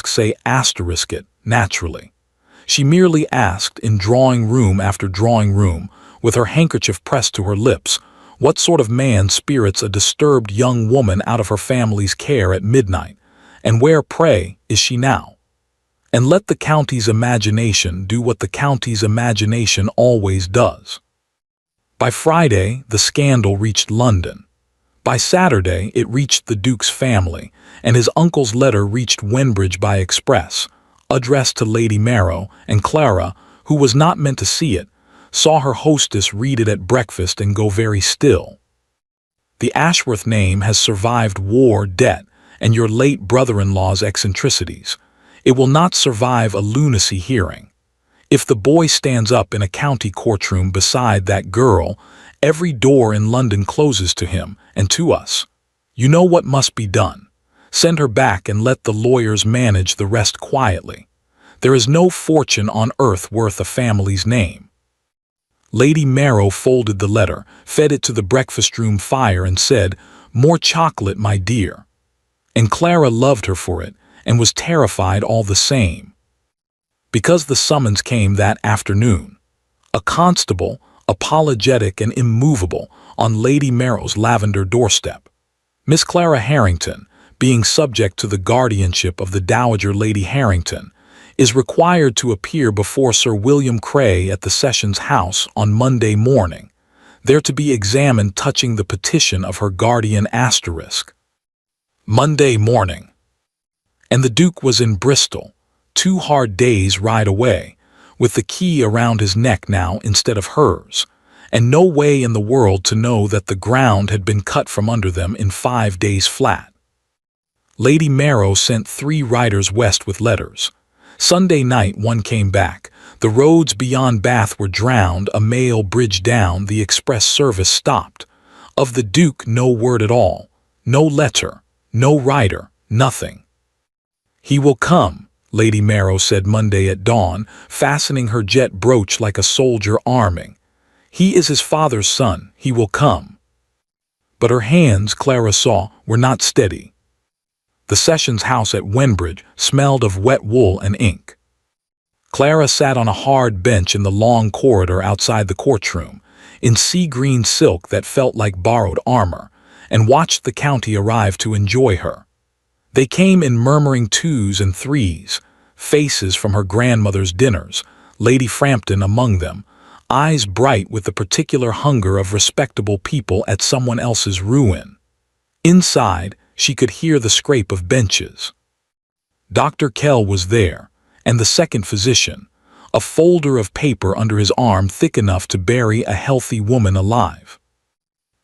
say it, naturally. She merely asked in drawing room after drawing room, with her handkerchief pressed to her lips, what sort of man spirits a disturbed young woman out of her family's care at midnight, and where, pray, is she now? And let the county's imagination do what the county's imagination always does. By Friday, the scandal reached London. By Saturday, it reached the Duke's family, and his uncle's letter reached Wenbridge by express, addressed to Lady Marrow, and Clara, who was not meant to see it, saw her hostess read it at breakfast and go very still. The Ashworth name has survived war, debt, and your late brother-in-law's eccentricities. It will not survive a lunacy hearing. If the boy stands up in a county courtroom beside that girl, every door in London closes to him and to us. You know what must be done. Send her back and let the lawyers manage the rest quietly. There is no fortune on earth worth a family's name. Lady Marrow folded the letter, fed it to the breakfast-room fire and said, "More chocolate, my dear." And Clara loved her for it, and was terrified all the same. Because the summons came that afternoon. A constable, apologetic and immovable, on Lady Marrow's lavender doorstep. Miss Clara Harrington, being subject to the guardianship of the Dowager Lady Harrington, is required to appear before Sir William Cray at the Sessions House on Monday morning, there to be examined touching the petition of her guardian Monday morning. And the Duke was in Bristol, 2 hard days' ride away, with the key around his neck now instead of hers, and no way in the world to know that the ground had been cut from under them in 5 days flat. Lady Marrow sent 3 riders west with letters. Sunday night one came back. The roads beyond Bath were drowned, a mail bridge down, the express service stopped. Of the Duke no word at all, no letter, no rider, nothing. "He will come," Lady Marrow said Monday at dawn, fastening her jet brooch like a soldier arming. "He is his father's son, he will come." But her hands, Clara saw, were not steady. The Sessions House at Wenbridge smelled of wet wool and ink. Clara sat on a hard bench in the long corridor outside the courtroom, in sea-green silk that felt like borrowed armor, and watched the county arrive to enjoy her. They came in murmuring 2s and 3s, faces from her grandmother's dinners, Lady Frampton among them, eyes bright with the particular hunger of respectable people at someone else's ruin. Inside, she could hear the scrape of benches. Dr. Kell was there, and the second physician, a folder of paper under his arm thick enough to bury a healthy woman alive.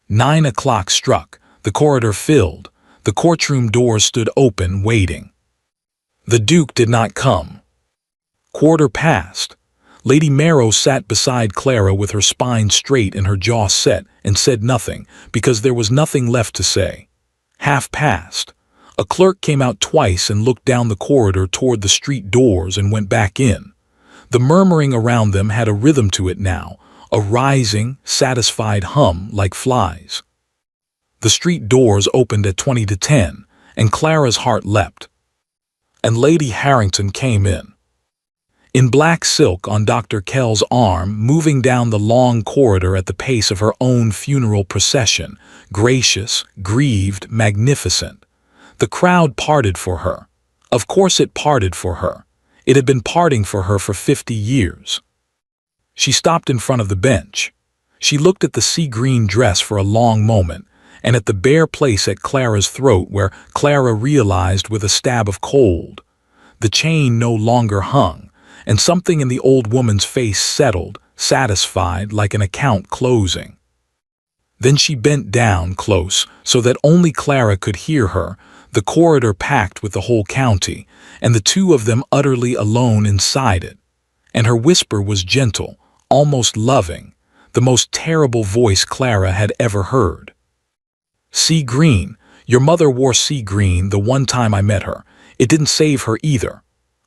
9 o'clock struck, the corridor filled, the courtroom doors stood open, waiting. The Duke did not come. 1/4 past. Lady Marrow sat beside Clara with her spine straight and her jaw set, and said nothing, because there was nothing left to say. 1/2 past. A clerk came out twice and looked down the corridor toward the street doors and went back in. The murmuring around them had a rhythm to it now, a rising, satisfied hum like flies. The street doors opened at 20 to 10, and Clara's heart leapt. And Lady Harrington came in. in black silk on Dr. Kell's arm, moving down the long corridor at the pace of her own funeral procession, gracious, grieved, magnificent. The crowd parted for her. Of course it parted for her. It had been parting for her for 50 years. She stopped in front of the bench. She looked at the sea-green dress for a long moment, and at the bare place at Clara's throat where Clara realized with a stab of cold. The chain no longer hung, and something in the old woman's face settled, satisfied, like an account closing. Then she bent down close so that only Clara could hear her, the corridor packed with the whole county, and the two of them utterly alone inside it. And her whisper was gentle, almost loving, the most terrible voice Clara had ever heard. "Sea green. Your mother wore sea green the one time I met her. It didn't save her either.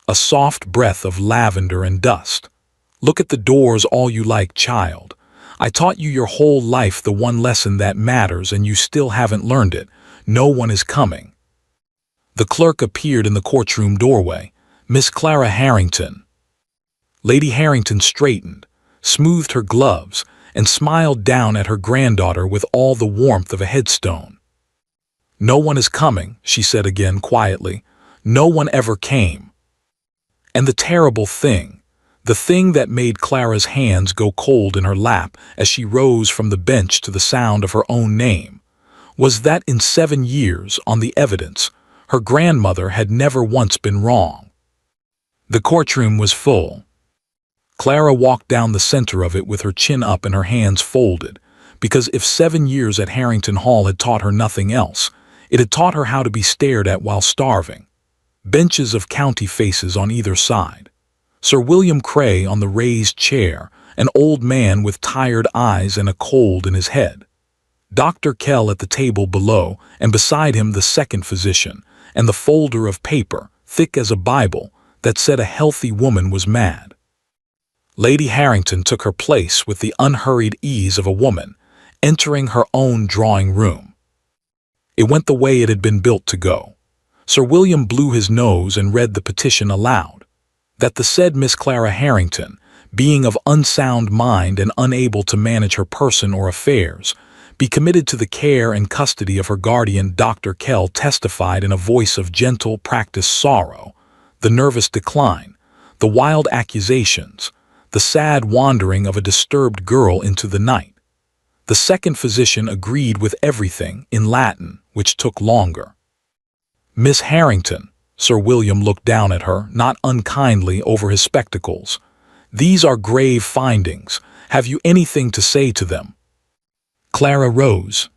A soft breath of lavender and dust. Look at the doors all you like, child. I taught you your whole life the one lesson that matters and you still haven't learned it. No one is coming." The clerk appeared in the courtroom doorway. Miss Clara Harrington. Lady Harrington straightened, smoothed her gloves, and smiled down at her granddaughter with all the warmth of a headstone. "No one is coming," she said again quietly. "No one ever came." And the terrible thing, the thing that made Clara's hands go cold in her lap as she rose from the bench to the sound of her own name, was that in 7 years, on the evidence, her grandmother had never once been wrong. The courtroom was full. Clara walked down the center of it with her chin up and her hands folded, because if 7 years at Harrington Hall had taught her nothing else, it had taught her how to be stared at while starving. Benches of county faces on either side. Sir William Cray on the raised chair, an old man with tired eyes and a cold in his head. Dr. Kell at the table below, and beside him the second physician, and the folder of paper, thick as a Bible, that said a healthy woman was mad. Lady Harrington took her place with the unhurried ease of a woman, entering her own drawing room. It went the way it had been built to go. Sir William blew his nose and read the petition aloud. That the said Miss Clara Harrington, being of unsound mind and unable to manage her person or affairs, be committed to the care and custody of her guardian Dr. Kell testified in a voice of gentle, practiced sorrow, the nervous decline, the wild accusations, the sad wandering of a disturbed girl into the night. The second physician agreed with everything in Latin, which took longer. "Miss Harrington," Sir William looked down at her, not unkindly over his spectacles. "These are grave findings. Have you anything to say to them?" Clara rose.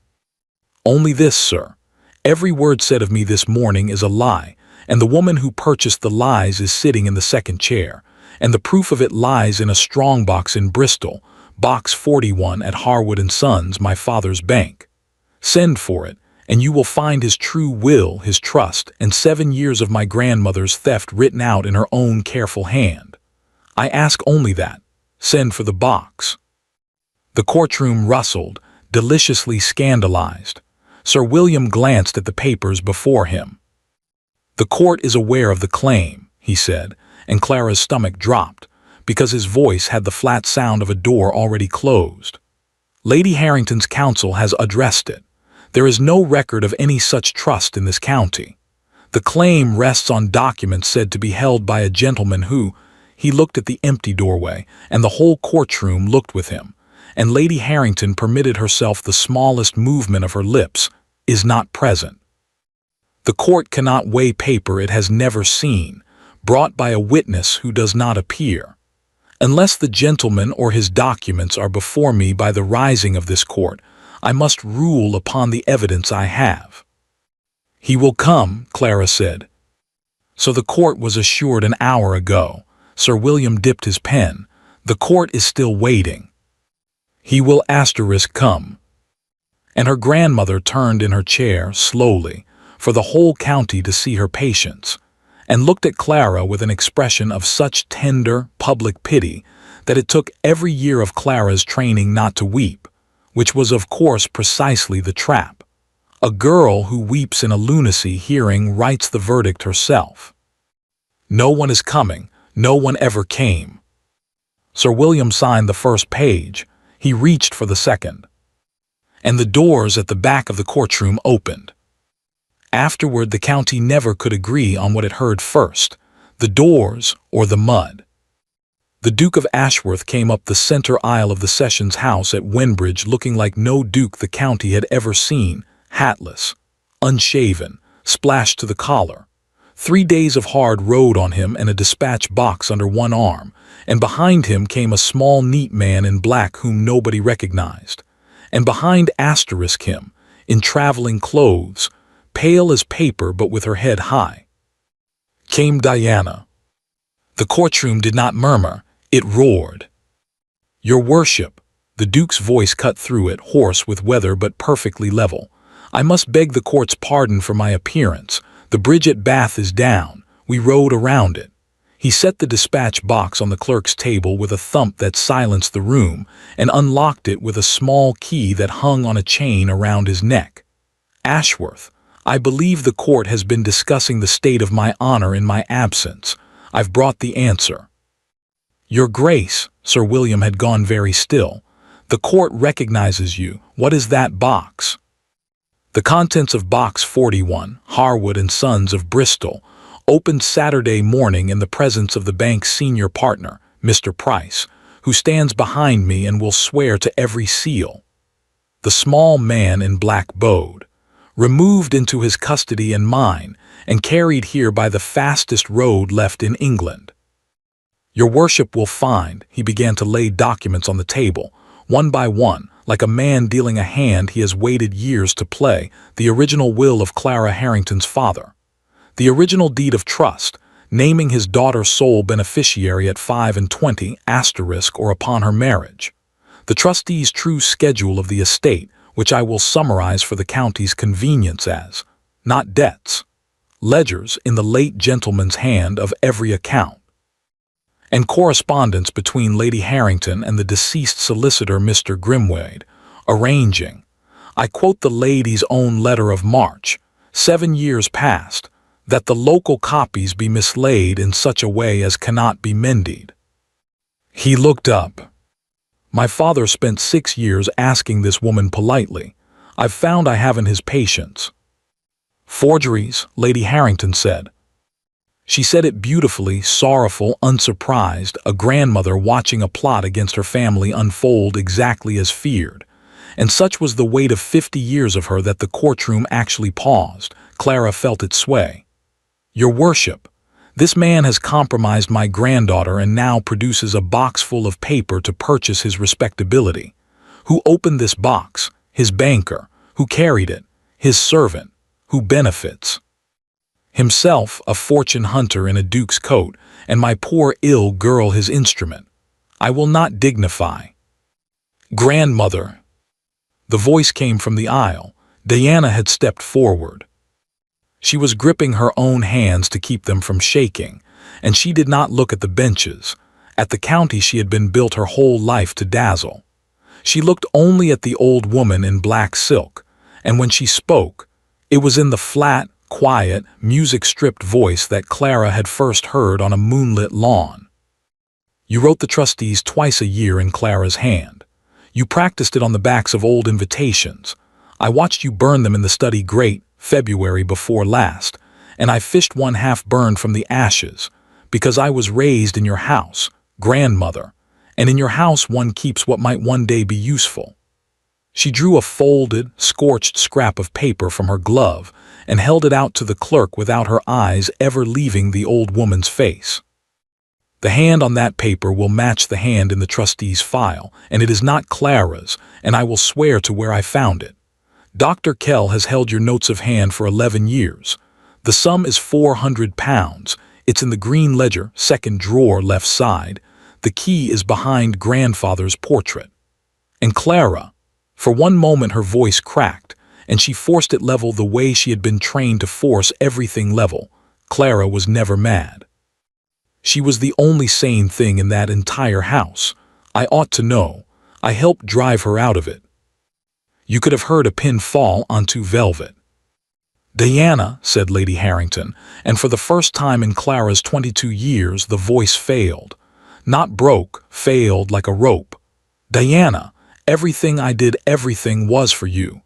"Only this, sir. Every word said of me this morning is a lie, and the woman who purchased the lies is sitting in the second chair, and the proof of it lies in a strong box in Bristol, box 41 at Harwood & Sons, my father's bank. Send for it, and you will find his true will, his trust, and 7 years of my grandmother's theft written out in her own careful hand. I ask only that. Send for the box." The courtroom rustled, deliciously scandalized. Sir William glanced at the papers before him. "The court is aware of the claim," he said, and Clara's stomach dropped, because his voice had the flat sound of a door already closed. "Lady Harrington's counsel has addressed it. There is no record of any such trust in this county. The claim rests on documents said to be held by a gentleman who," he looked at the empty doorway, and the whole courtroom looked with him, and Lady Harrington permitted herself the smallest movement of her lips, "is not present. The court cannot weigh paper it has never seen, brought by a witness who does not appear. Unless the gentleman or his documents are before me by the rising of this court, I must rule upon the evidence I have." "He will come," Clara said. "So the court was assured an hour ago." Sir William dipped his pen. "The court is still waiting. He will come." And her grandmother turned in her chair slowly, for the whole county to see her patience, and looked at Clara with an expression of such tender, public pity that it took every year of Clara's training not to weep, which was of course precisely the trap. A girl who weeps in a lunacy hearing writes the verdict herself. "No one is coming. No one ever came. Sir William signed the first page. He reached for the second. And the doors at the back of the courtroom opened. Afterward, the county never could agree on what it heard first, the doors or the mud. The Duke of Ashworth came up the center aisle of the Sessions House at Wenbridge looking like no duke the county had ever seen, hatless, unshaven, splashed to the collar. 3 days of hard road on him and a dispatch box under one arm, and behind him came a small, neat man in black whom nobody recognized. And behind asterisk him, in traveling clothes, pale as paper but with her head high, came Diana. The courtroom did not murmur, it roared. "Your worship," the Duke's voice cut through it, hoarse with weather but perfectly level. "I must beg the court's pardon for my appearance. The bridge at Bath is down. We rode around it." He set the dispatch box on the clerk's table with a thump that silenced the room and unlocked it with a small key that hung on a chain around his neck. "Ashworth, I believe the court has been discussing the state of my honor in my absence. I've brought the answer." "Your Grace," Sir William had gone very still, "the court recognizes you. What is that box?" The contents of Box 41, Harwood and Sons of Bristol, opened Saturday morning in the presence of the bank's senior partner, Mr. Price, who stands behind me and will swear to every seal. The small man in black bowed, removed into his custody and mine, and carried here by the fastest road left in England. "Your worship will find," he began to lay documents on the table, one by one, like a man dealing a hand he has waited years to play, "the original will of Clara Harrington's father, the original deed of trust, naming his daughter sole beneficiary at 25 asterisk or upon her marriage, the trustee's true schedule of the estate, which I will summarize for the county's convenience as, not debts, ledgers in the late gentleman's hand of every account, and correspondence between Lady Harrington and the deceased solicitor Mr. Grimwade, arranging, I quote the lady's own letter of March, 7 years past, that the local copies be mislaid in such a way as cannot be mended." He looked up. "My father spent 6 years asking this woman politely. I've found I haven't his patience." "Forgeries," Lady Harrington said. She said it beautifully, sorrowful, unsurprised, a grandmother watching a plot against her family unfold exactly as feared. And such was the weight of 50 years of her that the courtroom actually paused. Clara felt it sway. "Your worship, this man has compromised my granddaughter and now produces a box full of paper to purchase his respectability. Who opened this box? His banker. Who carried it? His servant. Who benefits? Himself, a fortune hunter in a duke's coat, and my poor ill girl his instrument. I will not dignify." "Grandmother." The voice came from the aisle. Diana had stepped forward. She was gripping her own hands to keep them from shaking, and she did not look at the benches, at the county she had been built her whole life to dazzle. She looked only at the old woman in black silk, and when she spoke, it was in the flat, quiet, music-stripped voice that Clara had first heard on a moonlit lawn. "You wrote the trustees twice a year in Clara's hand. You practiced it on the backs of old invitations. I watched you burn them in the study grate, February before last, and I fished one half burned from the ashes, because I was raised in your house, grandmother, and in your house one keeps what might one day be useful." She drew a folded, scorched scrap of paper from her glove and held it out to the clerk without her eyes ever leaving the old woman's face. "The hand on that paper will match the hand in the trustee's file, and it is not Clara's, and I will swear to where I found it. Dr. Kell has held your notes of hand for 11 years. The sum is £400. It's in the green ledger, second drawer, left side. The key is behind grandfather's portrait. And Clara," for one moment her voice cracked, and she forced it level the way she had been trained to force everything level. Clara was never mad. She was the only sane thing in that entire house. I ought to know. I helped drive her out of it. You could have heard a pin fall onto velvet. "Diana," said Lady Harrington, and for the first time in Clara's 22 years the voice failed. Not broke, failed like a rope. "Diana, everything I did, everything was for you."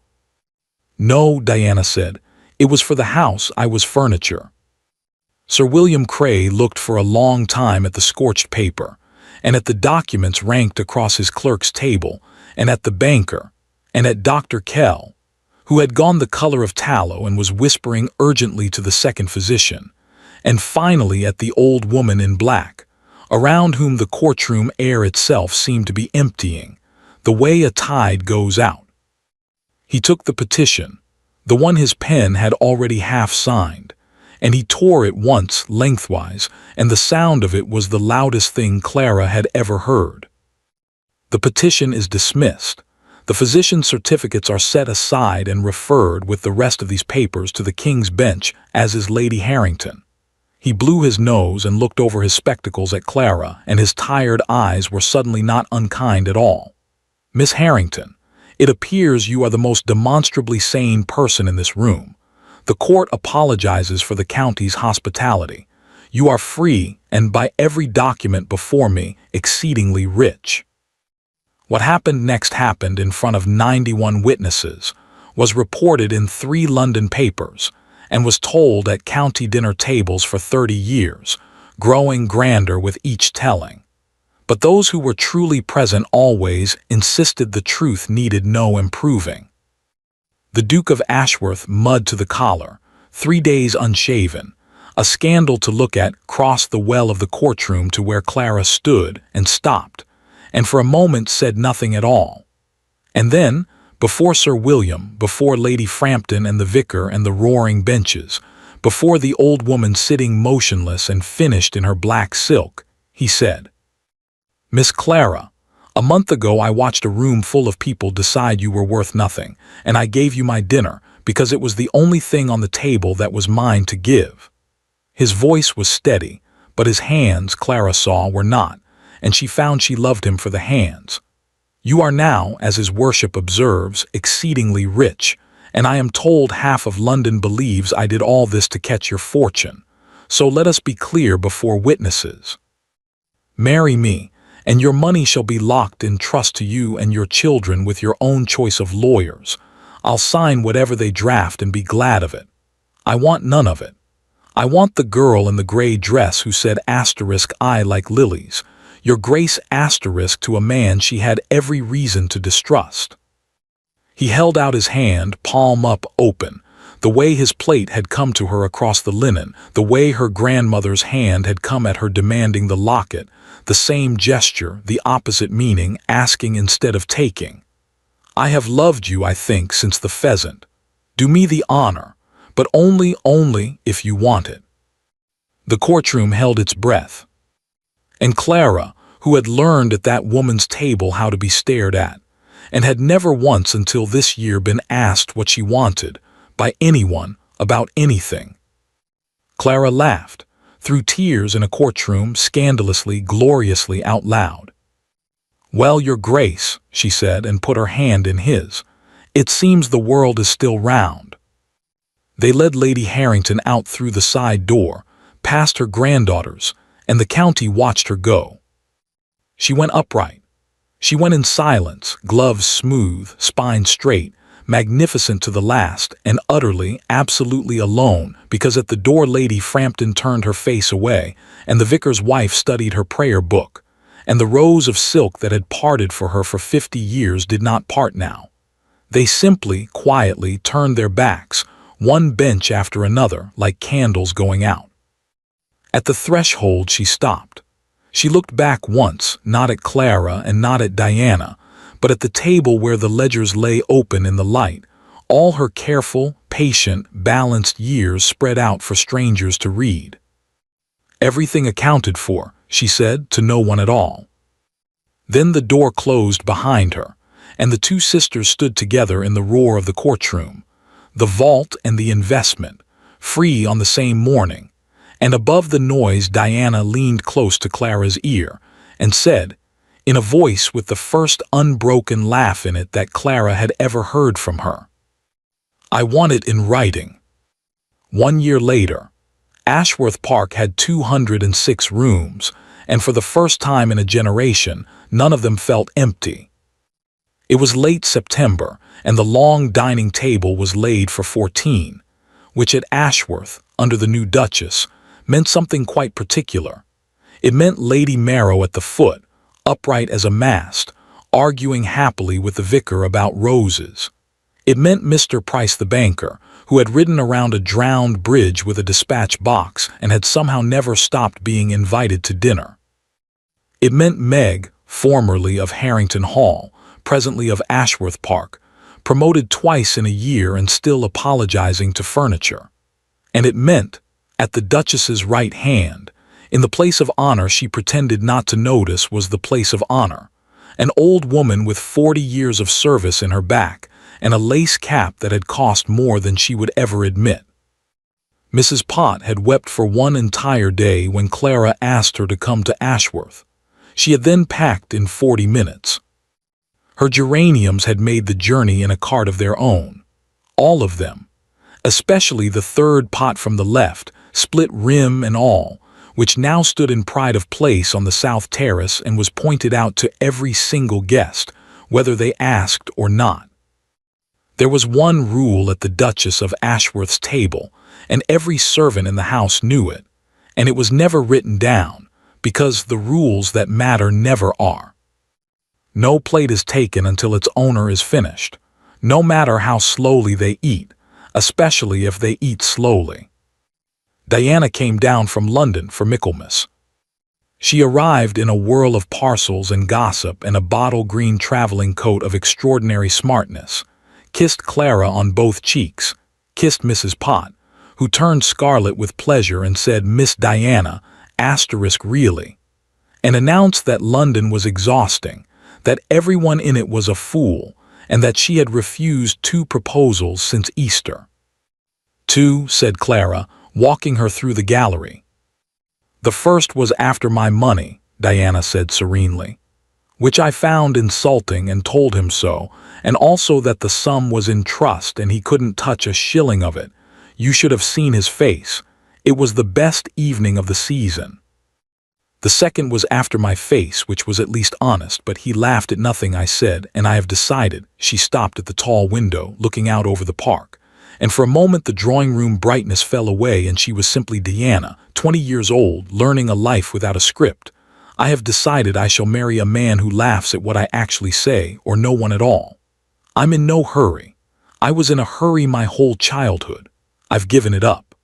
"No," Diana said, "it was for the house, I was furniture." Sir William Cray looked for a long time at the scorched paper, and at the documents ranked across his clerk's table, and at the banker, and at Dr. Kell, who had gone the color of tallow and was whispering urgently to the second physician, and finally at the old woman in black, around whom the courtroom air itself seemed to be emptying, the way a tide goes out. He took the petition, the one his pen had already half signed, and he tore it once lengthwise, and the sound of it was the loudest thing Clara had ever heard. "The petition is dismissed. The physician's certificates are set aside and referred with the rest of these papers to the King's Bench, as is Lady Harrington." He blew his nose and looked over his spectacles at Clara, and his tired eyes were suddenly not unkind at all. "Miss Harrington, it appears you are the most demonstrably sane person in this room. The court apologizes for the county's hospitality. You are free and, by every document before me, exceedingly rich." What happened next happened in front of 91 witnesses, was reported in 3 London papers, and was told at county dinner tables for 30 years, growing grander with each telling. But those who were truly present always insisted the truth needed no improving. The Duke of Ashworth, mud to the collar, 3 days unshaven, a scandal to look at, crossed the well of the courtroom to where Clara stood and stopped, and for a moment said nothing at all. And then, before Sir William, before Lady Frampton and the vicar and the roaring benches, before the old woman sitting motionless and finished in her black silk, he said, "Miss Clara, a month ago I watched a room full of people decide you were worth nothing, and I gave you my dinner because it was the only thing on the table that was mine to give." His voice was steady, but his hands, Clara saw, were not, and she found she loved him for the hands. "You are now, as his worship observes, exceedingly rich, and I am told half of London believes I did all this to catch your fortune. So let us be clear before witnesses. Marry me, and your money shall be locked in trust to you and your children with your own choice of lawyers. I'll sign whatever they draft and be glad of it. I want none of it. I want the girl in the gray dress who said *I like lilies,' your grace * to a man she had every reason to distrust." He held out his hand, palm up, open, the way his plate had come to her across the linen, the way her grandmother's hand had come at her demanding the locket, the same gesture, the opposite meaning, asking instead of taking. "I have loved you, I think, since the pheasant. Do me the honor, but only if you want it." The courtroom held its breath. And Clara, who had learned at that woman's table how to be stared at, and had never once until this year been asked what she wanted, by anyone, about anything. Clara laughed, through tears in a courtroom, scandalously, gloriously out loud. "Well, your grace," she said, and put her hand in his, "it seems the world is still round." They led Lady Harrington out through the side door, past her granddaughters, and the county watched her go. She went upright. She went in silence, gloves smooth, spine straight, magnificent to the last, and utterly, absolutely alone, because at the door Lady Frampton turned her face away, and the vicar's wife studied her prayer book, and the rows of silk that had parted for her for 50 years did not part now. They simply, quietly turned their backs, one bench after another, like candles going out. At the threshold she stopped. She looked back once, not at Clara and not at Diana, but at the table where the ledgers lay open in the light, all her careful, patient, balanced years spread out for strangers to read. "Everything accounted for," she said, to no one at all. Then the door closed behind her, and the two sisters stood together in the roar of the courtroom, the vault and the investment, free on the same morning, and above the noise Diana leaned close to Clara's ear and said, in a voice with the first unbroken laugh in it that Clara had ever heard from her, "I want it in writing." 1 year later, Ashworth Park had 206 rooms, and for the first time in a generation, none of them felt empty. It was late September, and the long dining table was laid for 14, which at Ashworth, under the new Duchess, meant something quite particular. It meant Lady Marrow at the foot, upright as a mast, arguing happily with the vicar about roses. It meant Mr. Price the banker, who had ridden around a drowned bridge with a dispatch box and had somehow never stopped being invited to dinner. It meant Meg, formerly of Harrington Hall, presently of Ashworth Park, promoted twice in a year and still apologizing to furniture. And it meant, at the Duchess's right hand, in the place of honor she pretended not to notice was the place of honor, an old woman with 40 years of service in her back and a lace cap that had cost more than she would ever admit. Mrs. Pott had wept for one entire day when Clara asked her to come to Ashworth. She had then packed in 40 minutes. Her geraniums had made the journey in a cart of their own. All of them, especially the third pot from the left, split rim and all, which now stood in pride of place on the south terrace and was pointed out to every single guest, whether they asked or not. There was one rule at the Duchess of Ashworth's table, and every servant in the house knew it, and it was never written down, because the rules that matter never are. No plate is taken until its owner is finished, no matter how slowly they eat, especially if they eat slowly. Diana came down from London for Michaelmas. She arrived in a whirl of parcels and gossip and a bottle-green traveling coat of extraordinary smartness, kissed Clara on both cheeks, kissed Mrs. Pott, who turned scarlet with pleasure and said, "Miss Diana, really," and announced that London was exhausting, that everyone in it was a fool, and that she had refused 2 proposals since Easter. "2," said Clara, walking her through the gallery. "The first was after my money," Diana said serenely, "which I found insulting and told him so, and also that the sum was in trust and he couldn't touch a shilling of it. You should have seen his face. It was the best evening of the season. The second was after my face, which was at least honest, but he laughed at nothing I said, and I have decided." She stopped at the tall window, looking out over the park, and for a moment the drawing-room brightness fell away and she was simply Diana, 20 years old, learning a life without a script. "I have decided I shall marry a man who laughs at what I actually say, or no one at all. I'm in no hurry. I was in a hurry my whole childhood. I've given it up."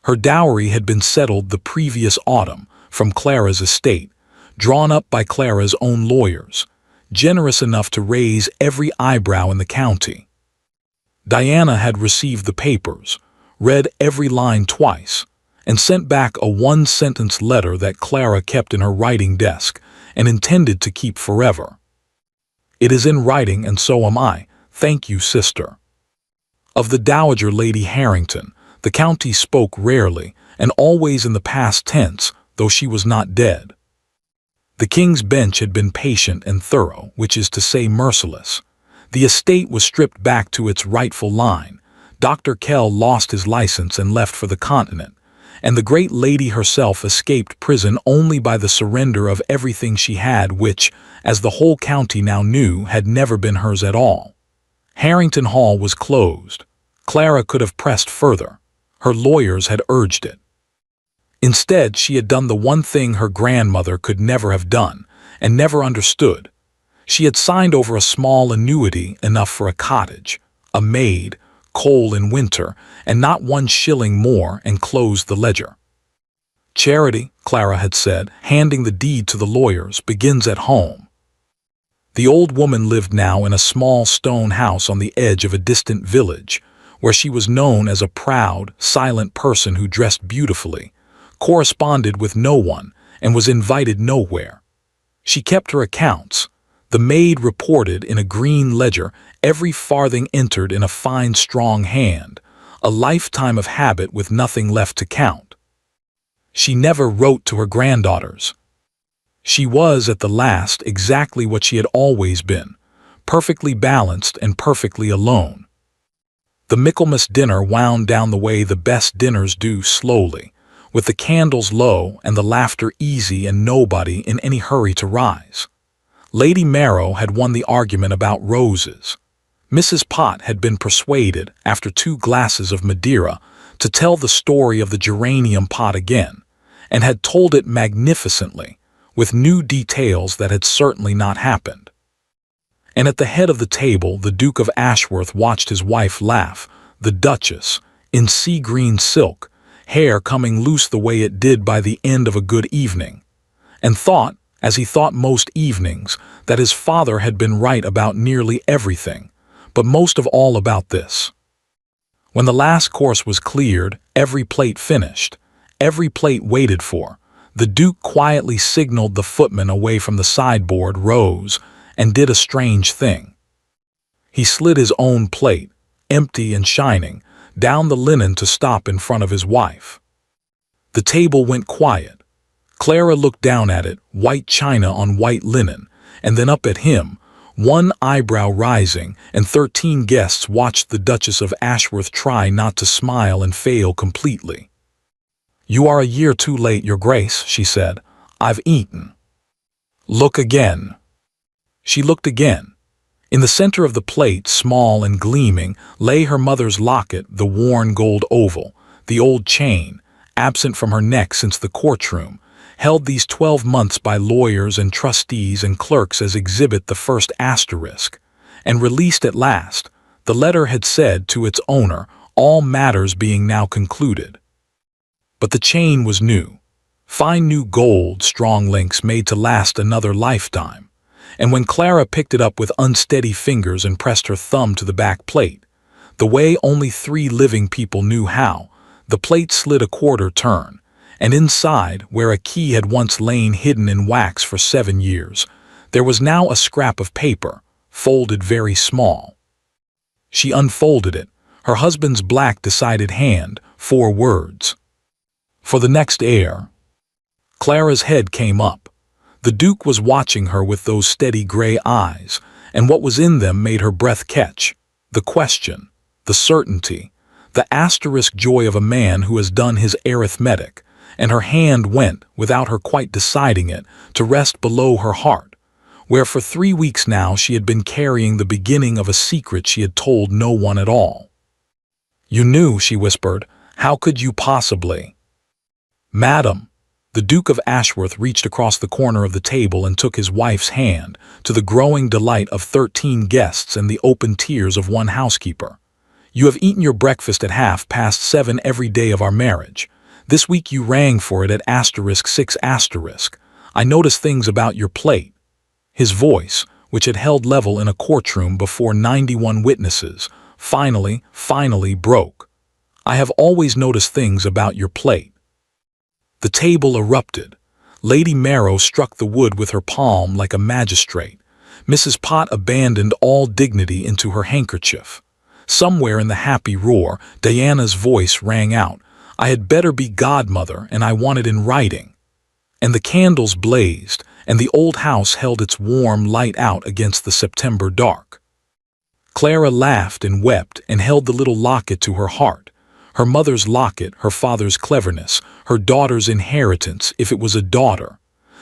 Her dowry had been settled the previous autumn from Clara's estate, drawn up by Clara's own lawyers, generous enough to raise every eyebrow in the county. Diana had received the papers, read every line twice, and sent back a 1-sentence letter that Clara kept in her writing desk and intended to keep forever. "It is in writing, and so am I. Thank you, sister." Of the Dowager Lady Harrington, the county spoke rarely, and always in the past tense, though she was not dead. The King's Bench had been patient and thorough, which is to say merciless. The estate was stripped back to its rightful line. Dr. Kell lost his license and left for the continent, and the great lady herself escaped prison only by the surrender of everything she had, which, as the whole county now knew, had never been hers at all. Harrington Hall was closed. Clara could have pressed further. Her lawyers had urged it. Instead, she had done the one thing her grandmother could never have done, and never understood. She had signed over a small annuity enough for a cottage, a maid, coal in winter, and not 1 shilling more, and closed the ledger. "Charity," Clara had said, handing the deed to the lawyers, "begins at home." The old woman lived now in a small stone house on the edge of a distant village, where she was known as a proud, silent person who dressed beautifully, corresponded with no one, and was invited nowhere. She kept her accounts. The maid reported in a green ledger every farthing entered in a fine strong hand, a lifetime of habit with nothing left to count. She never wrote to her granddaughters. She was, at the last, exactly what she had always been, perfectly balanced and perfectly alone. The Michaelmas dinner wound down the way the best dinners do, slowly, with the candles low and the laughter easy and nobody in any hurry to rise. Lady Marrow had won the argument about roses. Mrs. Pott had been persuaded, after 2 glasses of Madeira, to tell the story of the geranium pot again, and had told it magnificently, with new details that had certainly not happened. And at the head of the table the Duke of Ashworth watched his wife laugh, the Duchess, in sea-green silk, hair coming loose the way it did by the end of a good evening, and thought, as he thought most evenings, that his father had been right about nearly everything, but most of all about this. When the last course was cleared, every plate finished, every plate waited for, the Duke quietly signaled the footman away from the sideboard, rose, and did a strange thing. He slid his own plate, empty and shining, down the linen to stop in front of his wife. The table went quiet. Clara looked down at it, white china on white linen, and then up at him, one eyebrow rising, and 13 guests watched the Duchess of Ashworth try not to smile and fail completely. "You are a year too late, Your Grace," she said. "I've eaten." "Look again." She looked again. In the center of the plate, small and gleaming, lay her mother's locket, the worn gold oval, the old chain, absent from her neck since the courtroom, held these 12 months by lawyers and trustees and clerks as exhibit the first asterisk, and released at last, the letter had said to its owner, all matters being now concluded. But the chain was new, fine new gold, strong links made to last another lifetime, and when Clara picked it up with unsteady fingers and pressed her thumb to the back plate, the way only 3 living people knew how, the plate slid a quarter turn, and inside, where a key had once lain hidden in wax for 7 years, there was now a scrap of paper, folded very small. She unfolded it, her husband's black decided hand, 4 words. "For the next heir." Clara's head came up. The Duke was watching her with those steady gray eyes, and what was in them made her breath catch. The question, the certainty, the asterisk joy of a man who has done his arithmetic, and her hand went, without her quite deciding it, to rest below her heart, where for 3 weeks now she had been carrying the beginning of a secret she had told no one at all. "You knew," she whispered. "How could you possibly?" "Madam." The Duke of Ashworth reached across the corner of the table and took his wife's hand, to the growing delight of 13 guests and the open tears of one housekeeper. "You have eaten your breakfast at 7:30 every day of our marriage. This week you rang for it at *6*. I noticed things about your plate." His voice, which had held level in a courtroom before 91 witnesses, finally broke. "I have always noticed things about your plate." The table erupted. Lady Marrow struck the wood with her palm like a magistrate. Mrs. Pott abandoned all dignity into her handkerchief. Somewhere in the happy roar, Diana's voice rang out, "I had better be godmother, and I want it in writing." And the candles blazed, and the old house held its warm light out against the September dark. Clara laughed and wept and held the little locket to her heart. Her mother's locket, her father's cleverness, her daughter's inheritance, if it was a daughter.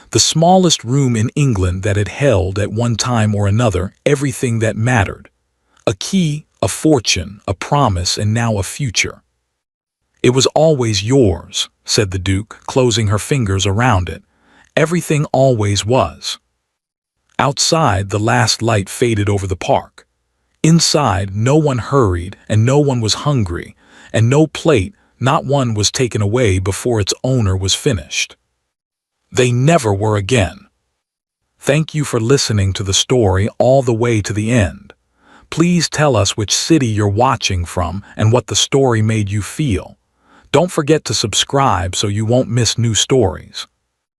The smallest room in England that had held, at one time or another, everything that mattered. A key, a fortune, a promise, and now a future. "It was always yours," said the Duke, closing her fingers around it. "Everything always was." Outside, the last light faded over the park. Inside, no one hurried, and no one was hungry, and no plate, not one, was taken away before its owner was finished. They never were again. Thank you for listening to the story all the way to the end. Please tell us which city you're watching from and what the story made you feel. Don't forget to subscribe so you won't miss new stories.